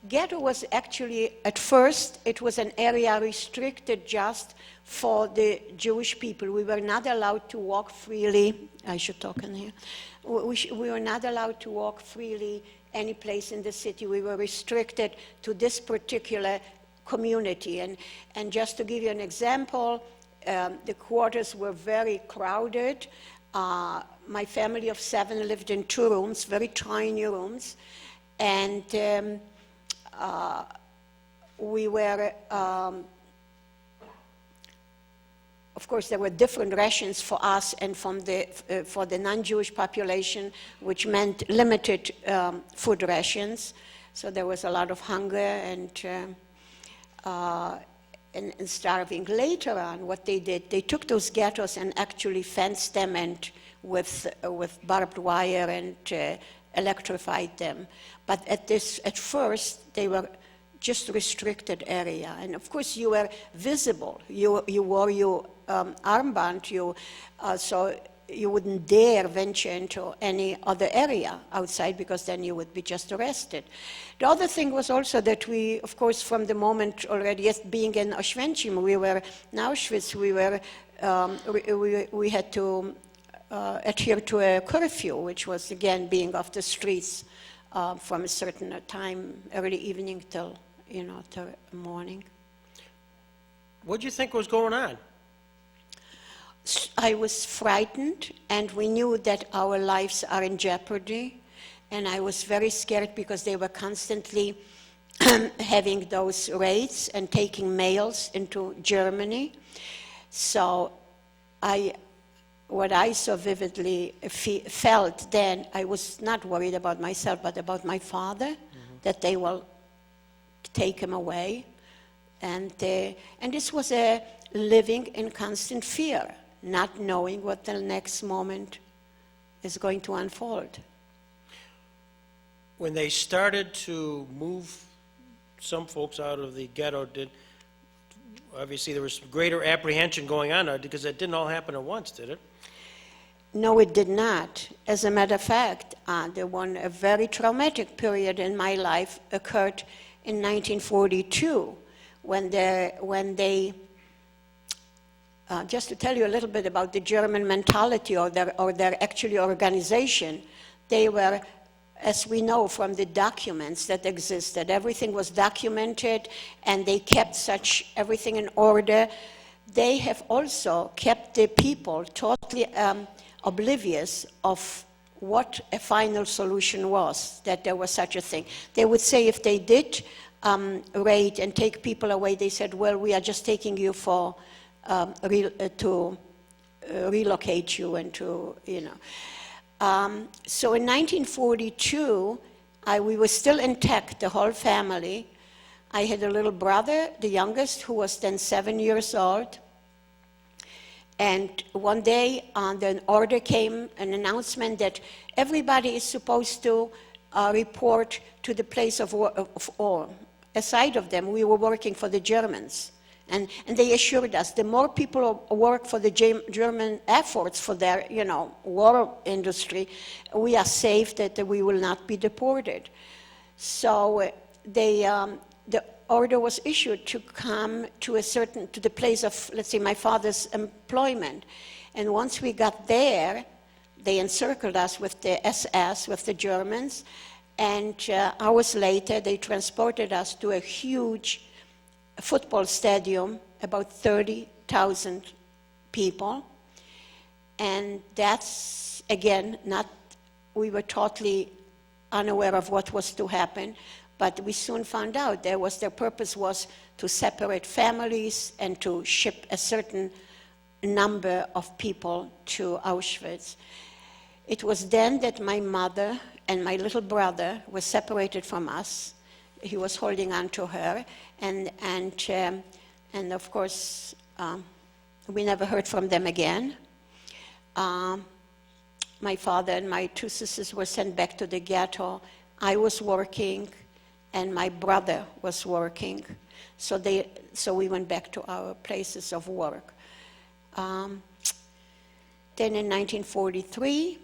Ghetto was actually, at first, it was an area restricted just for the Jewish people. We were not allowed to walk freely. I should talk in here. We were not allowed to walk freely any place in the city. We were restricted to this particular community. And just to give you an example, the quarters were very crowded. My family of 7 lived in 2 rooms, very tiny rooms. And we were, of course, there were different rations for us and for the non-Jewish population, which meant limited food rations. So there was a lot of hunger and starving. Later on, what they did, they took those ghettos and actually fenced them and with barbed wire and electrified them. But at first, they were just restricted area. And of course, you were visible. You wore your armband, so you wouldn't dare venture into any other area outside, because then you would be just arrested. The other thing was also that we, of course, from the moment already, yes, being in Auschwitz, we had to adhere to a curfew, which was, again, being off the streets from a certain time, early evening till morning. What did you think was going on? I was frightened, and we knew that our lives are in jeopardy, and I was very scared because they were constantly having those raids and taking males into Germany. So what I so vividly felt then, I was not worried about myself, but about my father, that they will take him away. And this was a living in constant fear, not knowing what the next moment is going to unfold. When they started to move some folks out of the ghetto, obviously there was greater apprehension going on, because it didn't all happen at once, did it? No, it did not. As a matter of fact, a very traumatic period in my life occurred in 1942, when they just to tell you a little bit about the German mentality or their actually organization, they were, as we know from the documents that existed, everything was documented, and they kept everything in order. They have also kept the people totally oblivious of what a final solution was, that there was such a thing. They would say if they did raid and take people away, they said, well, we are just taking you to relocate you and to, So in 1942, we were still intact, the whole family. I had a little brother, the youngest, who was then 7 years old. And one day, an order came, an announcement that everybody is supposed to report to the place of war. Aside of them, we were working for the Germans. And they assured us the more people work for the German efforts for their, war industry, we are safe that we will not be deported. So the order was issued to come to the place of, let's say, my father's employment. And once we got there, they encircled us with the SS, with the Germans, and hours later they transported us to a huge football stadium, about 30,000 people. And that's, again, we were totally unaware of what was to happen, but we soon found out their purpose was to separate families and to ship a certain number of people to Auschwitz. It was then that my mother and my little brother were separated from us. He was holding on to her, and of course, we never heard from them again. My father and my two sisters were sent back to the ghetto. I was working, and my brother was working. So we went back to our places of work. Then in 1943,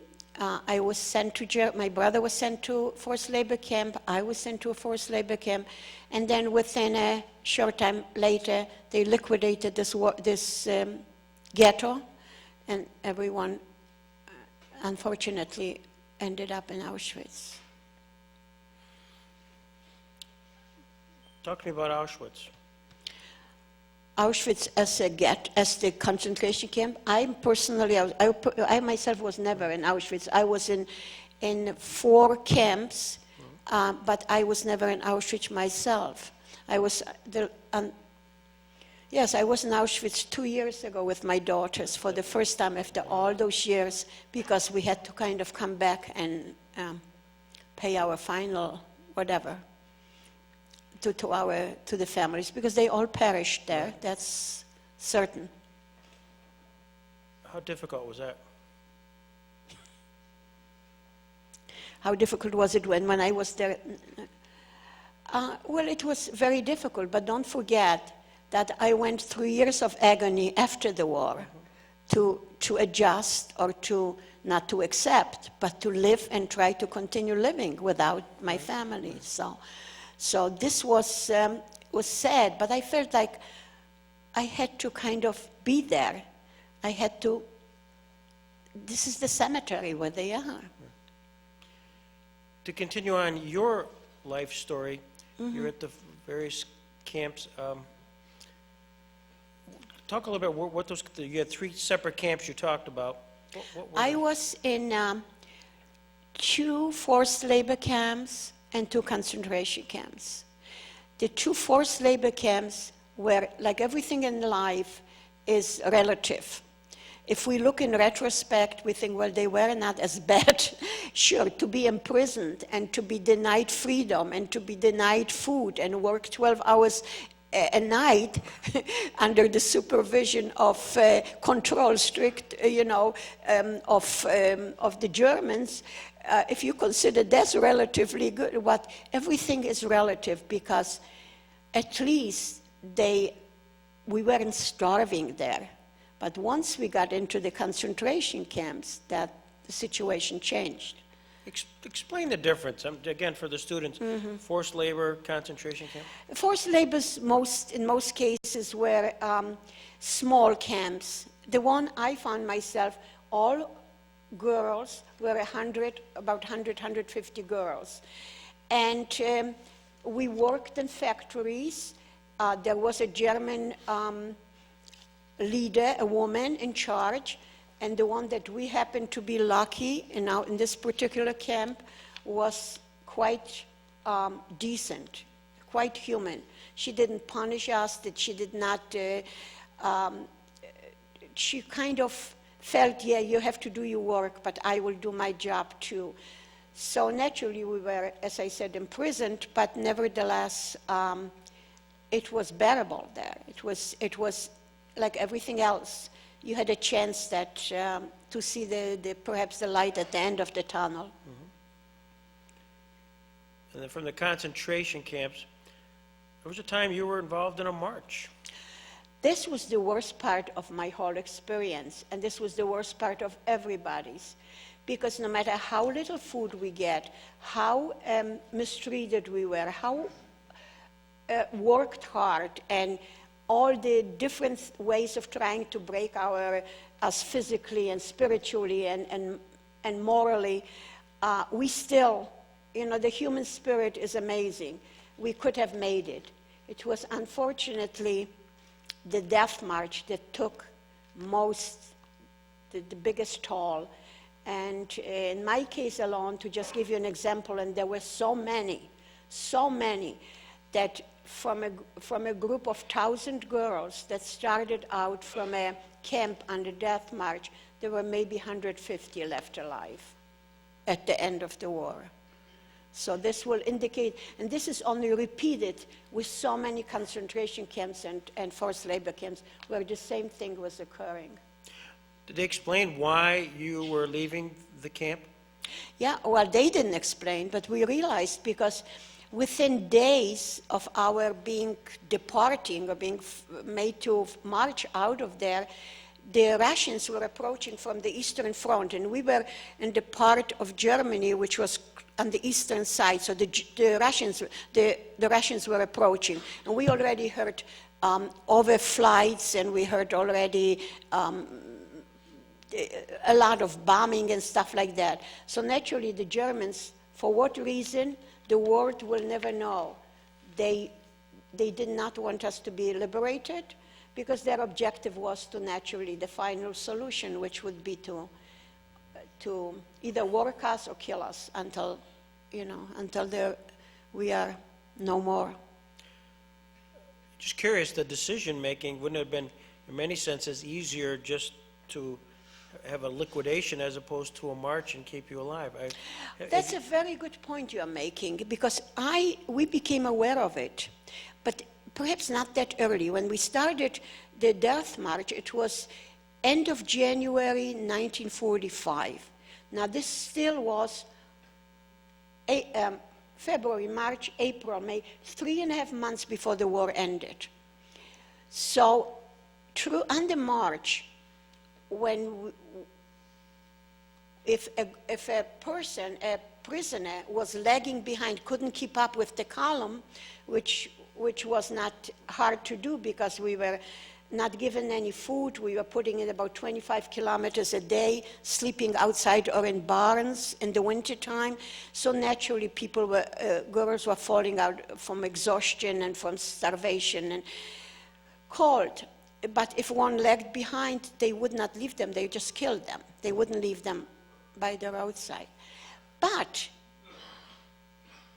I was sent to my brother was sent to forced labor camp. I was sent to a forced labor camp, and then within a short time later, they liquidated this ghetto, and everyone, unfortunately, ended up in Auschwitz. Talk to me about Auschwitz. Auschwitz as the concentration camp. I personally, I myself was never in Auschwitz. I was in 4 camps, but I was never in Auschwitz myself. I was yes, I was in Auschwitz 2 years ago with my daughters for the first time after all those years, because we had to kind of come back and pay our final whatever to the families, because they all perished there. That's certain. How difficult was that? How difficult was it when I was there? Well, it was very difficult, but don't forget that I went through years of agony after the war to adjust, or to not to accept, but to live and try to continue living without my family. So this was sad, but I felt like I had to kind of be there. I had to, this is the cemetery where they are. To continue on your life story, you're at the various camps. Talk a little bit what those, you had 3 separate camps you talked about. What I was in 2 forced labor camps and 2 concentration camps. The 2 forced labor camps were, like everything in life, is relative. If we look in retrospect, we think, well, they were not as bad. Sure, to be imprisoned and to be denied freedom and to be denied food and work 12 hours a night under the supervision of strict, of the Germans. If you consider that's relatively good, everything is relative, because at least we weren't starving there. But once we got into the concentration camps, that the situation changed. Explain the difference, again, for the students. Forced labor, concentration camp? Forced labors, in most cases, were small camps. The one I found myself, all girls were about 150 girls. And we worked in factories. There was a German leader, a woman in charge, and the one that we happened to be lucky in this particular camp was quite decent, quite human. She didn't punish us, that she did not, she kind of felt, yeah, you have to do your work, but I will do my job too. So naturally we were, as I said, imprisoned, but nevertheless, it was bearable there. It was like everything else. You had a chance that to see perhaps the light at the end of the tunnel. And then from the concentration camps, there was a time you were involved in a march. This was the worst part of my whole experience, and this was the worst part of everybody's. Because no matter how little food we get, how mistreated we were, how worked hard, and all the different ways of trying to break us physically and spiritually and morally, we still, the human spirit is amazing. We could have made it. It was unfortunately the death march that took the biggest toll. And in my case alone, to just give you an example, and there were so many, that from a group of 1,000 girls that started out from a camp on the death march, there were maybe 150 left alive at the end of the war. So this will indicate, and this is only repeated with so many concentration camps and forced labor camps where the same thing was occurring. Did they explain why you were leaving the camp? Yeah, well, they didn't explain, but we realized because within days of our departing or being made to march out of there, the Russians were approaching from the Eastern Front, and we were in the part of Germany which was on the eastern side, so the Russians were approaching, and we already heard overflights, and we heard already a lot of bombing and stuff like that. So naturally, the Germans, for what reason, the world will never know. They did not want us to be liberated because their objective was to naturally the final solution, which would be to either work us or kill us until we are no more. Just curious, the decision-making wouldn't have been, in many senses, easier just to have a liquidation as opposed to a march and keep you alive. That's a very good point you're making, because we became aware of it, but perhaps not that early. When we started the death march, it was end of January 1945. Now this still was February, March, April, May, 3.5 months before the war ended. So on the march, if a prisoner was lagging behind, couldn't keep up with the column, which was not hard to do because we were not given any food. We were putting in about 25 kilometers a day, sleeping outside or in barns in the wintertime. So naturally, girls were falling out from exhaustion and from starvation and cold. But if one lagged behind, they would not leave them. They just killed them. They wouldn't leave them by the roadside. But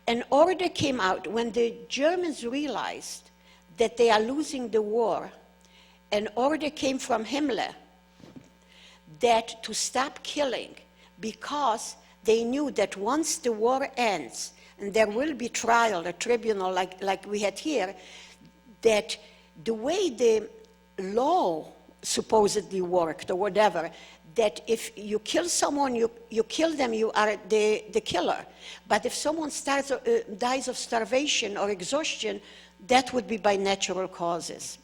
an order came out when the Germans realized that they are losing the war. An order came from Himmler that to stop killing, because they knew that once the war ends, and there will be trial, a tribunal like we had here, that the way the law supposedly worked or whatever, that if you kill someone, you kill them, you are the killer. But if someone dies of starvation or exhaustion, that would be by natural causes.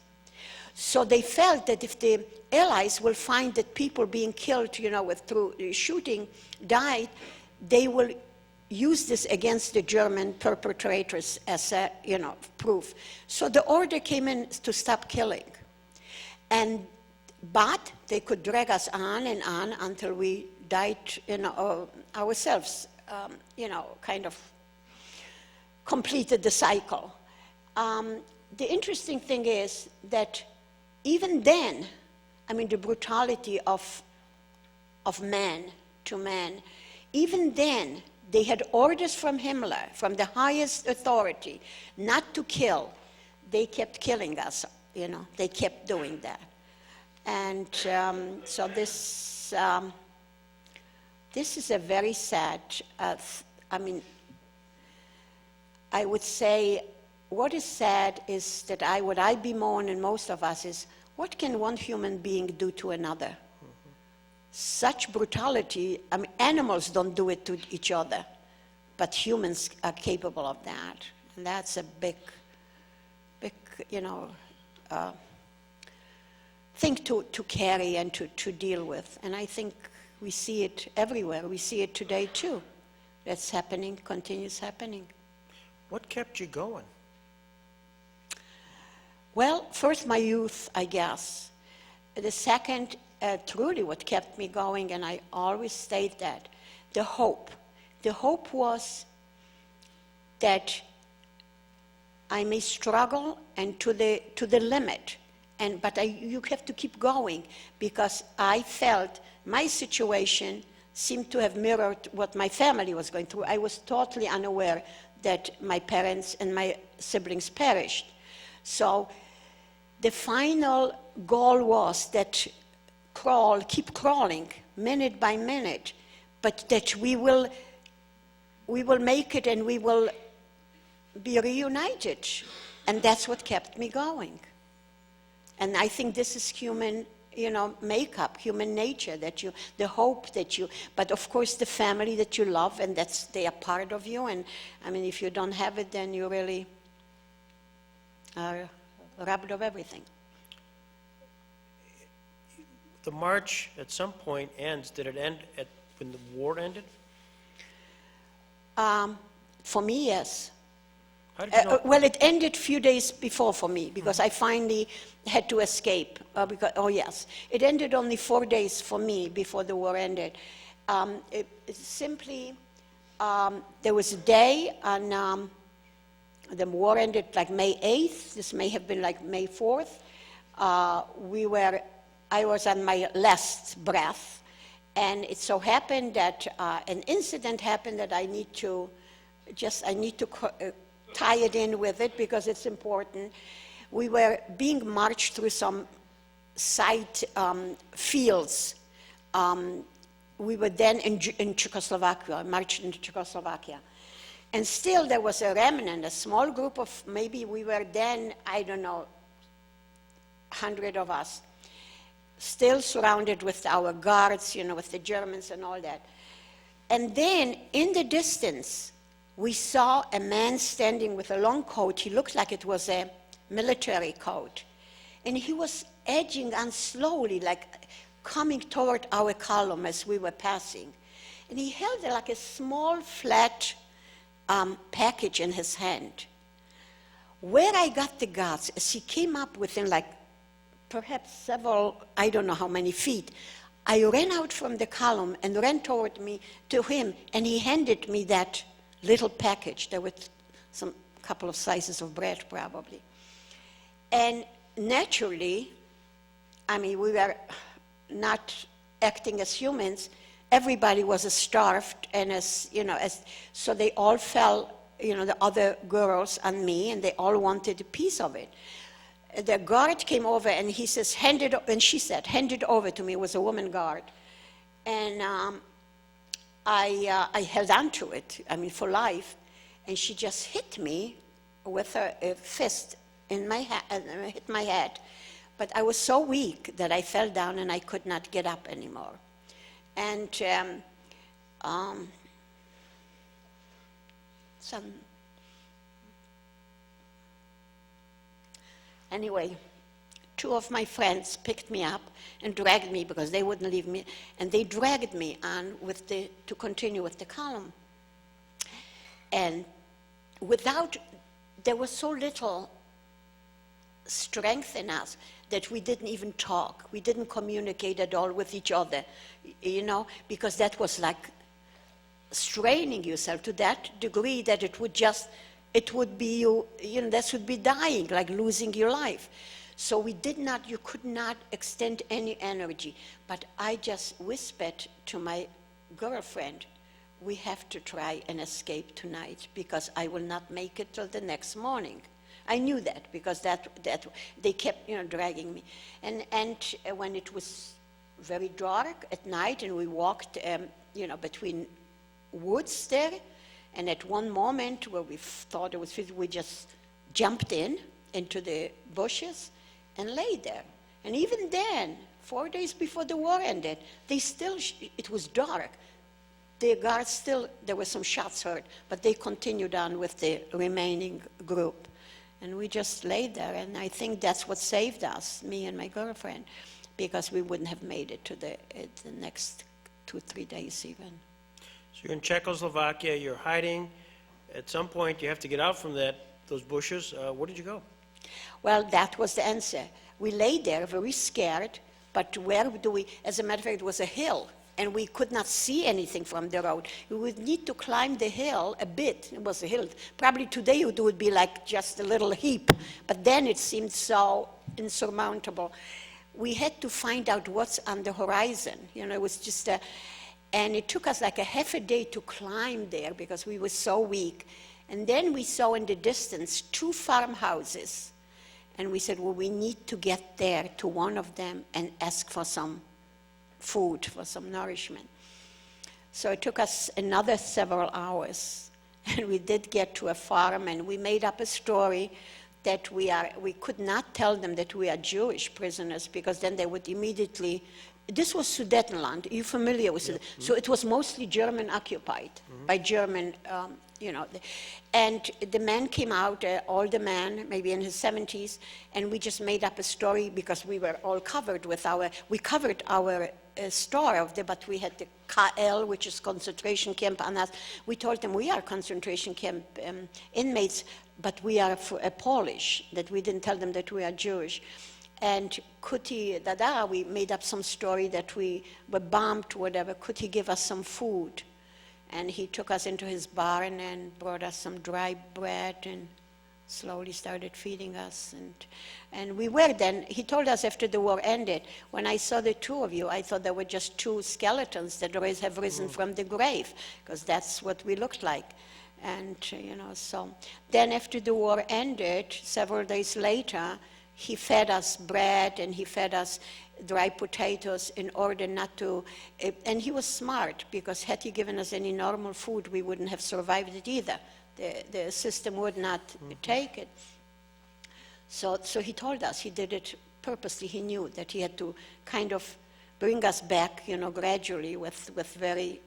So they felt that if the Allies will find that people being killed, through shooting, died, they will use this against the German perpetrators as a, proof. So the order came in to stop killing. But they could drag us on and on until we died ourselves, kind of completed the cycle. The interesting thing is that even then, the brutality of man to man, even then, they had orders from Himmler, from the highest authority, not to kill. They kept killing us, they kept doing that. And so this is a very sad, I would say what is sad is that what I bemoan, and most of us, is what can one human being do to another? Mm-hmm. Such brutality, animals don't do it to each other, but humans are capable of that. And that's a big, thing to carry and to deal with. And I think we see it everywhere. We see it today too. That's happening, continues happening. What kept you going? Well, first my youth, I guess. The second, truly what kept me going, and I always state that, the hope. The hope was that I may struggle and to the limit, but you have to keep going, because I felt my situation seemed to have mirrored what my family was going through. I was totally unaware that my parents and my siblings perished. So the final goal was that keep crawling, minute by minute, but that we will make it and we will be reunited. And that's what kept me going. And I think this is human, makeup, human nature, the hope that but of course the family that you love, and they are part of you. And I mean, if you don't have it, then you really are robbed of everything. The march at some point ends. Did it end when the war ended? For me, yes. How did you know? Well, it ended a few days before for me, because I finally had to escape. Yes. It ended only 4 days for me before the war ended. There was a day, and the war ended like May 8th. This may have been like May 4th. I was on my last breath, and it so happened that an incident happened that I need to tie it in with it because it's important. We were being marched through some side fields. We were then in Czechoslovakia, marched into Czechoslovakia. And still there was a remnant, a small group of, maybe we were then, I don't know, 100 of us, still surrounded with our guards, with the Germans and all that. And then in the distance, we saw a man standing with a long coat. He looked like it was a military coat. And he was edging on slowly, like coming toward our column as we were passing. And he held like a small, flat package in his hand. Where I got the guts, as he came up within like perhaps several, I don't know how many feet, I ran out from the column and ran toward to him, and he handed me that little package. There were some couple of slices of bread probably. And naturally, I mean, we were not acting as humans. Everybody was as starved, and so they all fell, the other girls on me, and they all wanted a piece of it. The guard came over and he says, and she said, hand it over to me. It was a woman guard. And I held on to it, for life. And she just hit me with her fist in my hit my head. But I was so weak that I fell down and I could not get up anymore. And anyway, two of my friends picked me up and dragged me because they wouldn't leave me, and they dragged me on to continue with the column. And there was so little strength in us that we didn't even talk. We didn't communicate at all with each other, because that was like straining yourself to that degree that it would be this would be dying, like losing your life. So you could not extend any energy. But I just whispered to my girlfriend, we have to try and escape tonight because I will not make it till the next morning. I knew that because that they kept dragging me, and when it was very dark at night and we walked between woods there, and at one moment where we thought it was we just jumped into the bushes and lay there. And even then, 4 days before the war ended, it was dark. The guards there were some shots heard, but they continued on with the remaining group. And we just laid there, and I think that's what saved us, me and my girlfriend, because we wouldn't have made it to the next 2-3 days even. So you're in Czechoslovakia, you're hiding. At some point, you have to get out from those bushes. Where did you go? Well, that was the answer. We lay there very scared, but where do we, as a matter of fact, it was a hill, and we could not see anything from the road. We would need to climb the hill a bit. It was a hill. Probably today it would be like just a little heap, but then it seemed so insurmountable. We had to find out what's on the horizon. You know, it was just and it took us like a half a day to climb there because we were so weak. And then we saw in the distance 2 farmhouses. And we said, well, we need to get there to one of them and ask for some food, for some nourishment. So it took us another several hours. And we did get to a farm, and we made up a story that we could not tell them that we are Jewish prisoners, because then they would immediately, this was Sudetenland. Are you familiar with it? So it was mostly German occupied by German, you know. And the man came out, older man, maybe in his 70s, and we just made up a story because we were all covered with we covered our store but we had the KL, which is concentration camp, on us. We told them we are concentration camp inmates, but we are Polish, that we didn't tell them that we are Jewish. And could he, we made up some story that we were bombed, whatever, could he give us some food? And he took us into his barn and brought us some dry bread and slowly started feeding us. And we were then, he told us after the war ended, when I saw the 2 of you, I thought there were just 2 skeletons that have risen from the grave, because that's what we looked like. And, you know, so then after the war ended, several days later, he fed us bread and he fed us dry potatoes in order not to, and he was smart, because had he given us any normal food, we wouldn't have survived it either. The system would not take it. So he told us, he did it purposely. He knew that he had to kind of bring us back, you know, gradually with very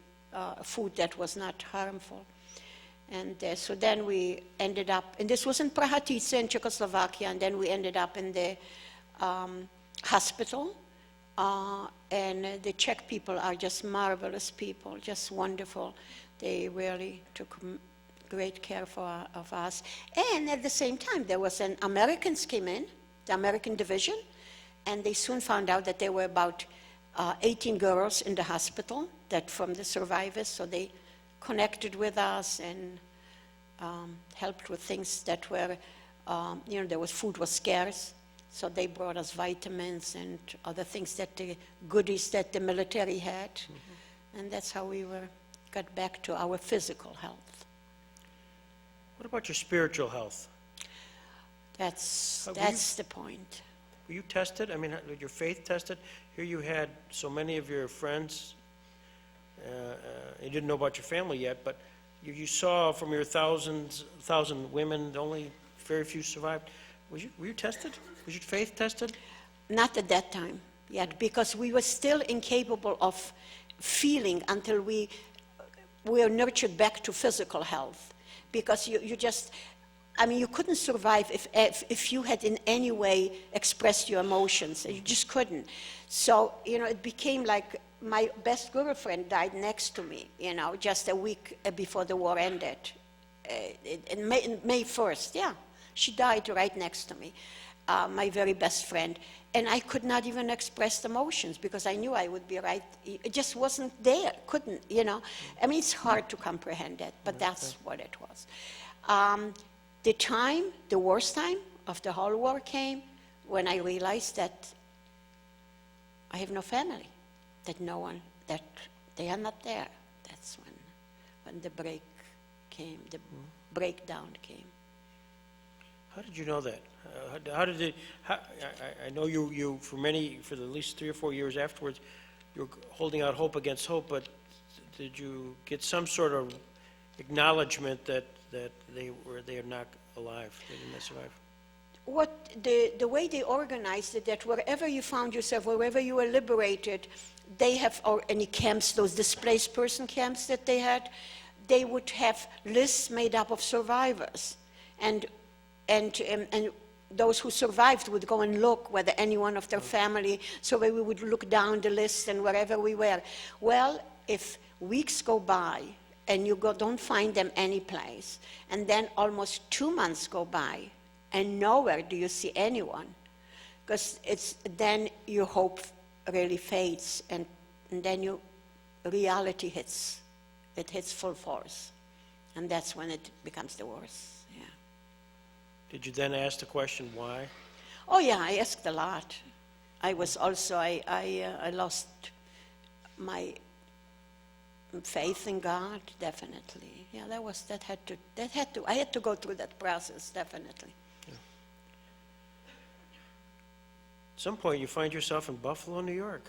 food that was not harmful. And so then we ended up, and this was in Prahatice in Czechoslovakia, and then we ended up in the hospital. And the Czech people are just marvelous people, just wonderful. They really took great care of us. And at the same time, there was Americans came in, the American division, and they soon found out that there were about 18 girls in the hospital that from the survivors, so they connected with us and helped with things that were, you know, food was scarce, so they brought us vitamins and other things, goodies that the military had, and that's how we got back to our physical health. What about your spiritual health? That's the point. Were you tested? I mean, your faith tested? Here you had so many of your friends. You didn't know about your family yet, but you saw from your 1,000 women, only very few survived. Were you tested? Was your faith tested? Not at that time yet, because we were still incapable of feeling until we were nurtured back to physical health. Because you just, I mean, you couldn't survive if you had in any way expressed your emotions. You just couldn't. So, you know, it became like my best girlfriend died next to me, you know, just a week before the war ended. In May 1st, yeah. She died right next to me, my very best friend. And I could not even express emotions because I knew I would be right. It just wasn't there, couldn't, you know. I mean, it's hard to comprehend that, but that's what it was. The worst time of the whole war came when I realized that I have no family, that they are not there. That's when the break came, the breakdown came. How did you know that? I know you for at least 3 or 4 years afterwards, you were holding out hope against hope, but did you get some sort of acknowledgement that they are not alive, they did not survive? The way they organized it, that wherever you found yourself, wherever you were liberated, they have, or any camps, those displaced person camps that they had, they would have lists made up of survivors. And and those who survived would go and look whether anyone of their family, so we would look down the list and wherever we were. Well, if weeks go by and you don't find them anyplace, and then almost 2 months go by and nowhere do you see anyone, because then your hope really fades, and then reality hits. It hits full force, and that's when it becomes the worst. Yeah. Did you then ask the question, why? Oh yeah, I asked a lot. I was also, I lost my faith in God, definitely. Yeah, I had to go through that process, definitely. At some point, you find yourself in Buffalo, New York.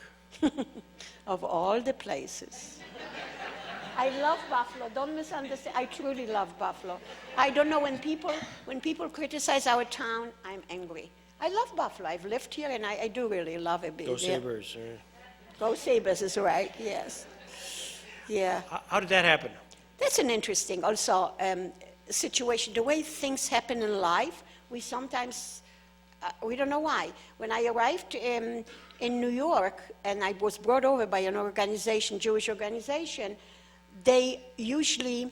Of all the places. I love Buffalo, don't misunderstand. I truly love Buffalo. I don't know, when people criticize our town, I'm angry. I love Buffalo. I've lived here and I do really love it. Go Sabres. Go Sabres is right, yes. Yeah. How did that happen? That's an interesting also situation. The way things happen in life, we sometimes, we don't know why. When I arrived in New York and I was brought over by an organization, Jewish organization, they usually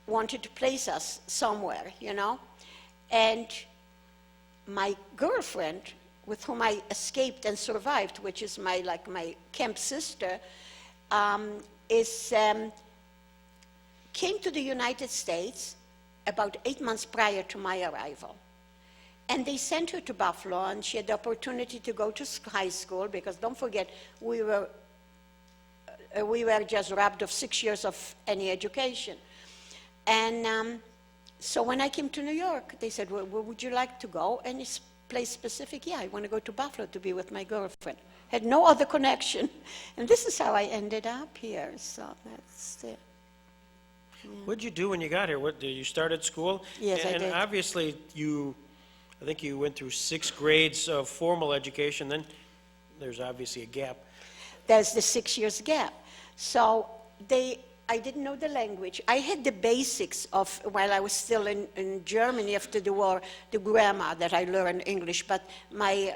wanted to place us somewhere, you know. And my girlfriend, with whom I escaped and survived, which is my camp sister, came to the United States about 8 months prior to my arrival. And they sent her to Buffalo, and she had the opportunity to go to high school, because don't forget, we were just robbed of 6 years of any education. And so when I came to New York, they said, well, would you like to go? Any place specific? Yeah, I want to go to Buffalo to be with my girlfriend. Had no other connection. And this is how I ended up here, so that's it. What did you do when you got here? Did you start at school? Yes, I did. And obviously, I think you went through 6 grades of formal education, then there's obviously a gap. There's the 6 years gap. So I didn't know the language. I had the basics of, while I was still in Germany after the war, the grammar that I learned English, but my,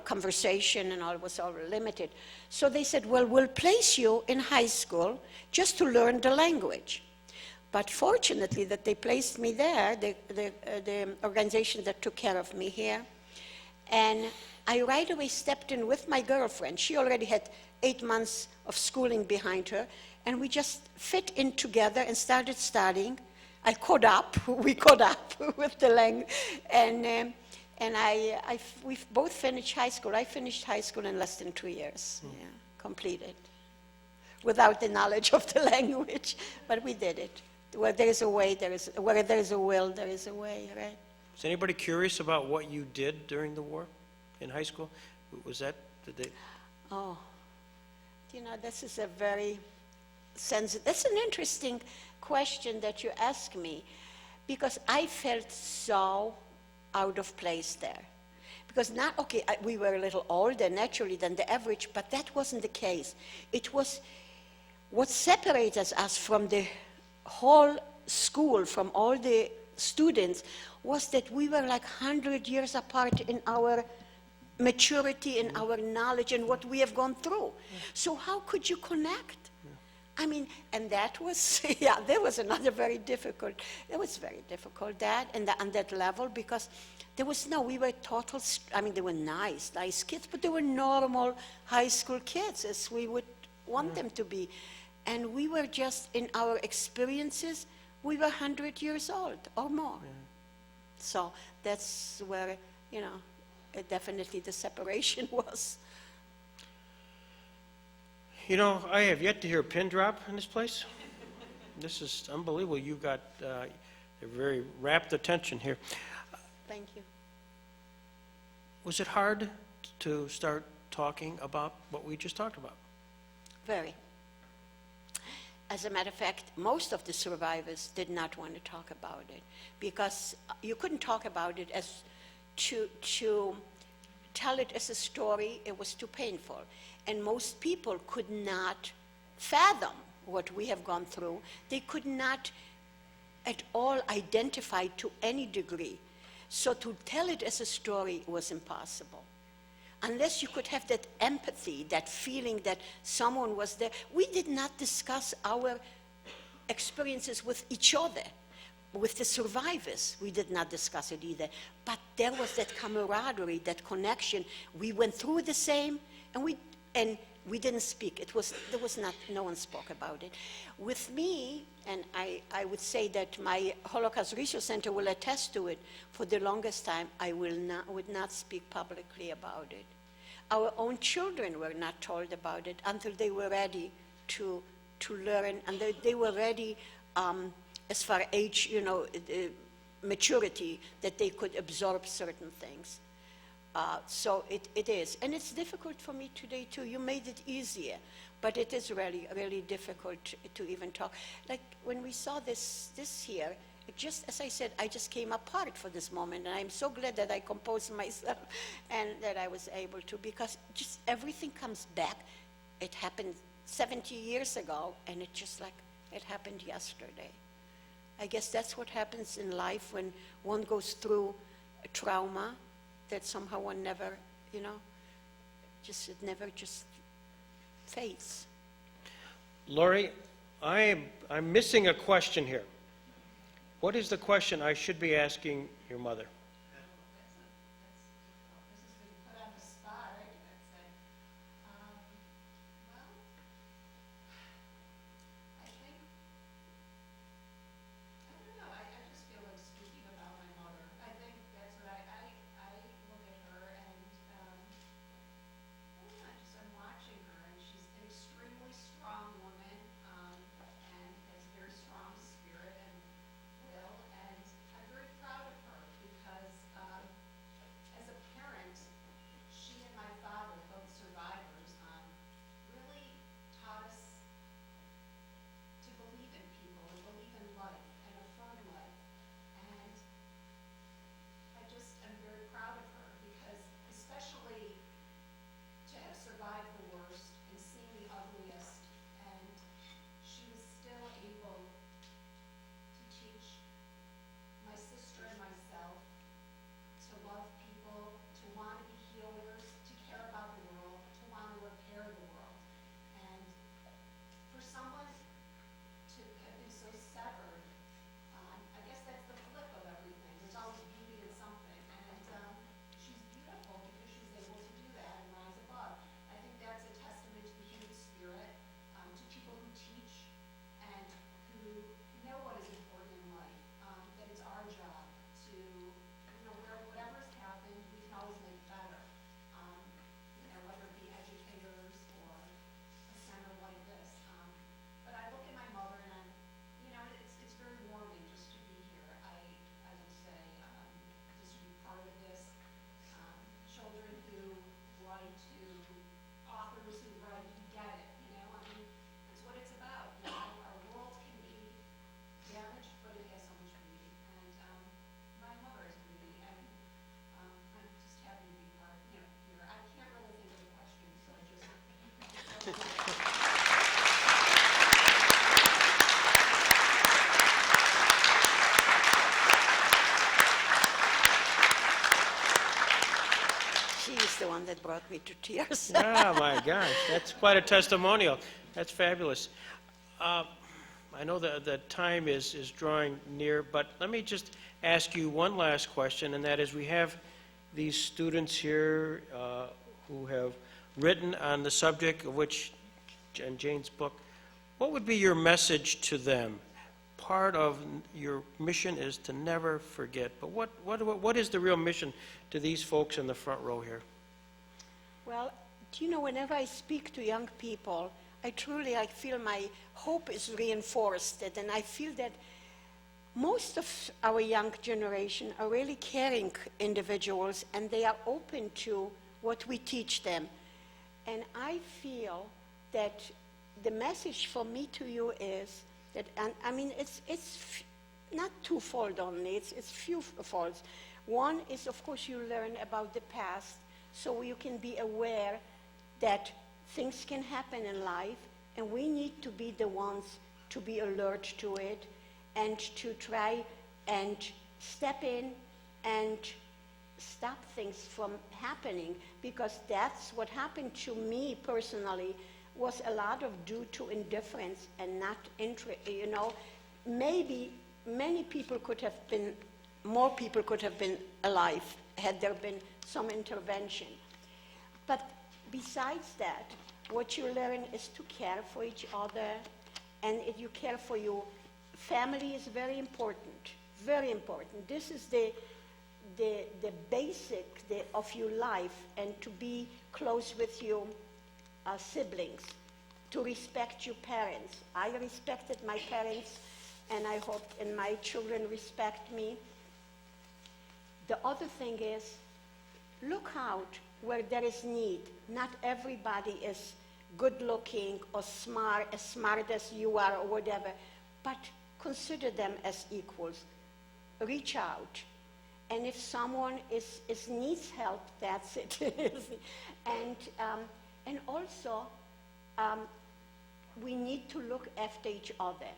conversation and all was all limited. So they said, well, we'll place you in high school just to learn the language. But fortunately that they placed me there, the organization that took care of me here, and I right away stepped in with my girlfriend. She already had 8 months of schooling behind her, and we just fit in together and started studying. I caught up, we caught up with the language, and we've both finished high school. I finished high school in less than 2 years, completed, without the knowledge of the language, but we did it. Where there is a way, where there is a will, there is a way, right? Is anybody curious about what you did during the war in high school? Did they? Oh, this is a very sensitive, that's an interesting question that you ask me, because I felt so out of place there. Because we were a little older naturally than the average, but that wasn't the case. It was what separated us from the whole school, from all the students, was that we were like 100 years apart in our maturity, in our knowledge, and what we have gone through. So how could you connect? I mean, and that was, there was another very difficult, it was very difficult, on that level, because we were total, they were nice kids, but they were normal high school kids, as we would want them to be. And we were just, in our experiences, we were 100 years old or more. So that's where, definitely the separation was. I have yet to hear a pin drop in this place. This is unbelievable. You got a very rapt attention here. Thank you. Was it hard to start talking about what we just talked about? Very. As a matter of fact, most of the survivors did not want to talk about it, because you couldn't talk about it as to tell it as a story. It was too painful. And most people could not fathom what we have gone through. They could not at all identify to any degree. So to tell it as a story was impossible. Unless you could have that empathy, that feeling that someone was there. We did not discuss our experiences with each other. With the survivors, we did not discuss it either. But there was that camaraderie, that connection. We went through the same, and we didn't speak. There was not, no one spoke about it. With me, and I would say that my Holocaust Research Center will attest to it, for the longest time, I would not speak publicly about it. Our own children were not told about it until they were ready to learn, and they were ready as far age, maturity, that they could absorb certain things. So it is. And it's difficult for me today, too. You made it easier, but it is really, really difficult to even talk. Like when we saw this here, it just, as I said, I just came apart for this moment, and I'm so glad that I composed myself and that I was able to, because just everything comes back. It happened 70 years ago, and it just like it happened yesterday. I guess that's what happens in life when one goes through a trauma that somehow one never, it never just fades. Lori, I'm missing a question here. What is the question I should be asking your mother? She's the one that brought me to tears. Oh, my gosh, that's quite a testimonial. That's fabulous. I know that the time is drawing near, but let me just ask you one last question, and that is, we have these students here who have written on the subject of which, in Jane's book. What would be your message to them? Part of your mission is to never forget, but what is the real mission to these folks in the front row here? Well, whenever I speak to young people, I feel my hope is reinforced, and I feel that most of our young generation are really caring individuals, and they are open to what we teach them. And I feel that the message for me to you is that, it's not twofold only, it's few folds. One is, of course, you learn about the past, so you can be aware that things can happen in life, and we need to be the ones to be alert to it and to try and step in and stop things from happening, because that's what happened to me personally, was a lot of due to indifference and not interest. Maybe many people could have been, more people could have been alive had there been some intervention. But besides that, what you learn is to care for each other, and if you care for your family is very important, very important. This is the basic of your life, and to be close with your siblings, to respect your parents. I respected my parents, and I hope and my children respect me. The other thing is, look out where there is need. Not everybody is good looking or smart, as smart as you are or whatever, but consider them as equals. Reach out. And if someone needs help, that's it. And also, we need to look after each other,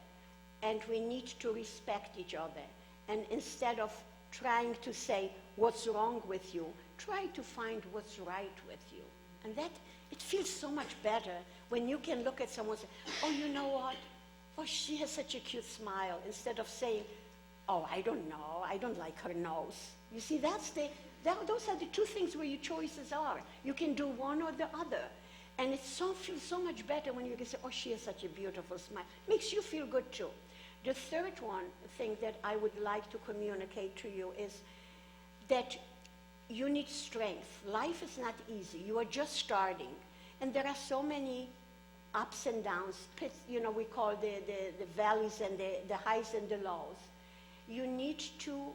and we need to respect each other. And instead of trying to say what's wrong with you, try to find what's right with you. And that, it feels so much better when you can look at someone and say, oh, you know what? Oh, she has such a cute smile, instead of saying, oh, I don't know, I don't like her nose. You see, those are the two things where your choices are. You can do one or the other. And it feels so much better when you can say, oh, she has such a beautiful smile. Makes you feel good too. The third thing that I would like to communicate to you is that you need strength. Life is not easy. You are just starting. And there are so many ups and downs, we call the valleys and the highs and the lows. You need to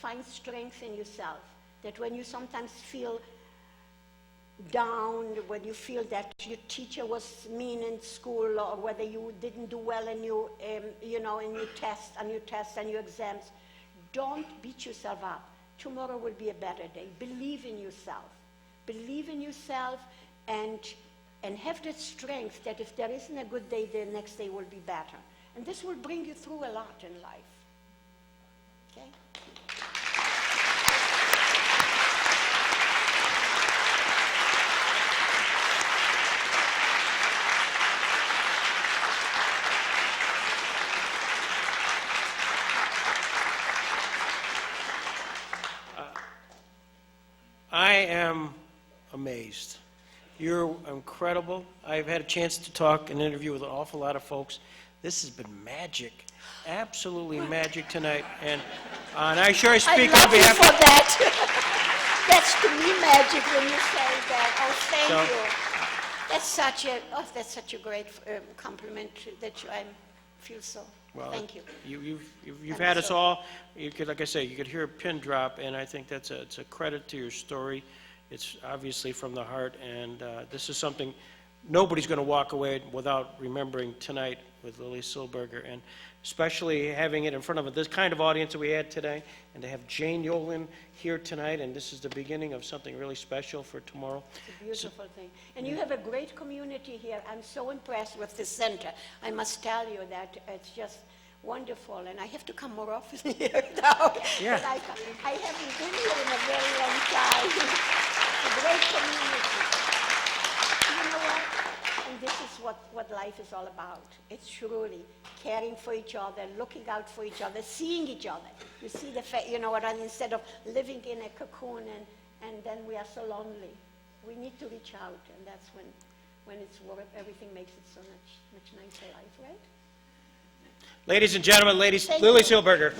find strength in yourself, that when you sometimes feel down, when you feel that your teacher was mean in school, or whether you didn't do well in your, in your tests and your exams, don't beat yourself up. Tomorrow will be a better day. Believe in yourself. Believe in yourself, and have that strength that if there isn't a good day, the next day will be better. And this will bring you through a lot in life. Okay? I am amazed. You're incredible. I've had a chance to talk and interview with an awful lot of folks. This has been magic, absolutely magic tonight. And I speak on behalf of that. That's to me magic when you say that. Oh, thank you. That's such a great compliment that I feel so. Well, thank you. You've had us all. You could, like I say, you could hear a pin drop, and I think it's a credit to your story. It's obviously from the heart, and this is something nobody's going to walk away without remembering tonight with Lili Silbiger, and especially having it in front of this kind of audience that we had today, and to have Jane Yolen here tonight, and this is the beginning of something really special for tomorrow. It's a beautiful thing. And you have a great community here. I'm so impressed with this center. I must tell you that it's just wonderful, and I have to come more often here now. Yeah. I haven't been here in a very long time. It's a great community. You know what? And this is what life is all about. It's truly caring for each other, looking out for each other, seeing each other. You see instead of living in a cocoon and then we are so lonely. We need to reach out, and that's when it's worth, everything makes it so much nicer life, right? Ladies and gentlemen, Lili Silbiger.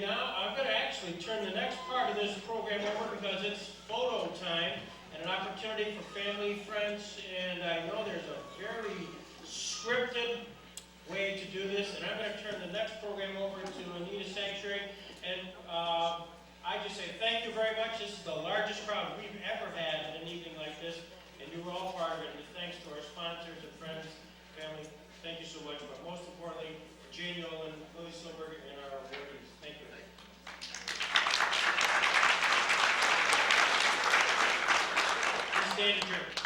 I'm going to actually turn the next part of this program over because it's photo time and an opportunity for family, friends, and I know there's a very scripted way to do this, and I'm going to turn the next program over to Anita Sanctuary, and I just say thank you very much. This is the largest crowd we've ever had at an evening like this, and you were all part of it. And thanks to our sponsors and friends, family, thank you so much. But most importantly, Jane Yolen, Lili Silbiger, and our awardees. Thank you. Please stand adjourned.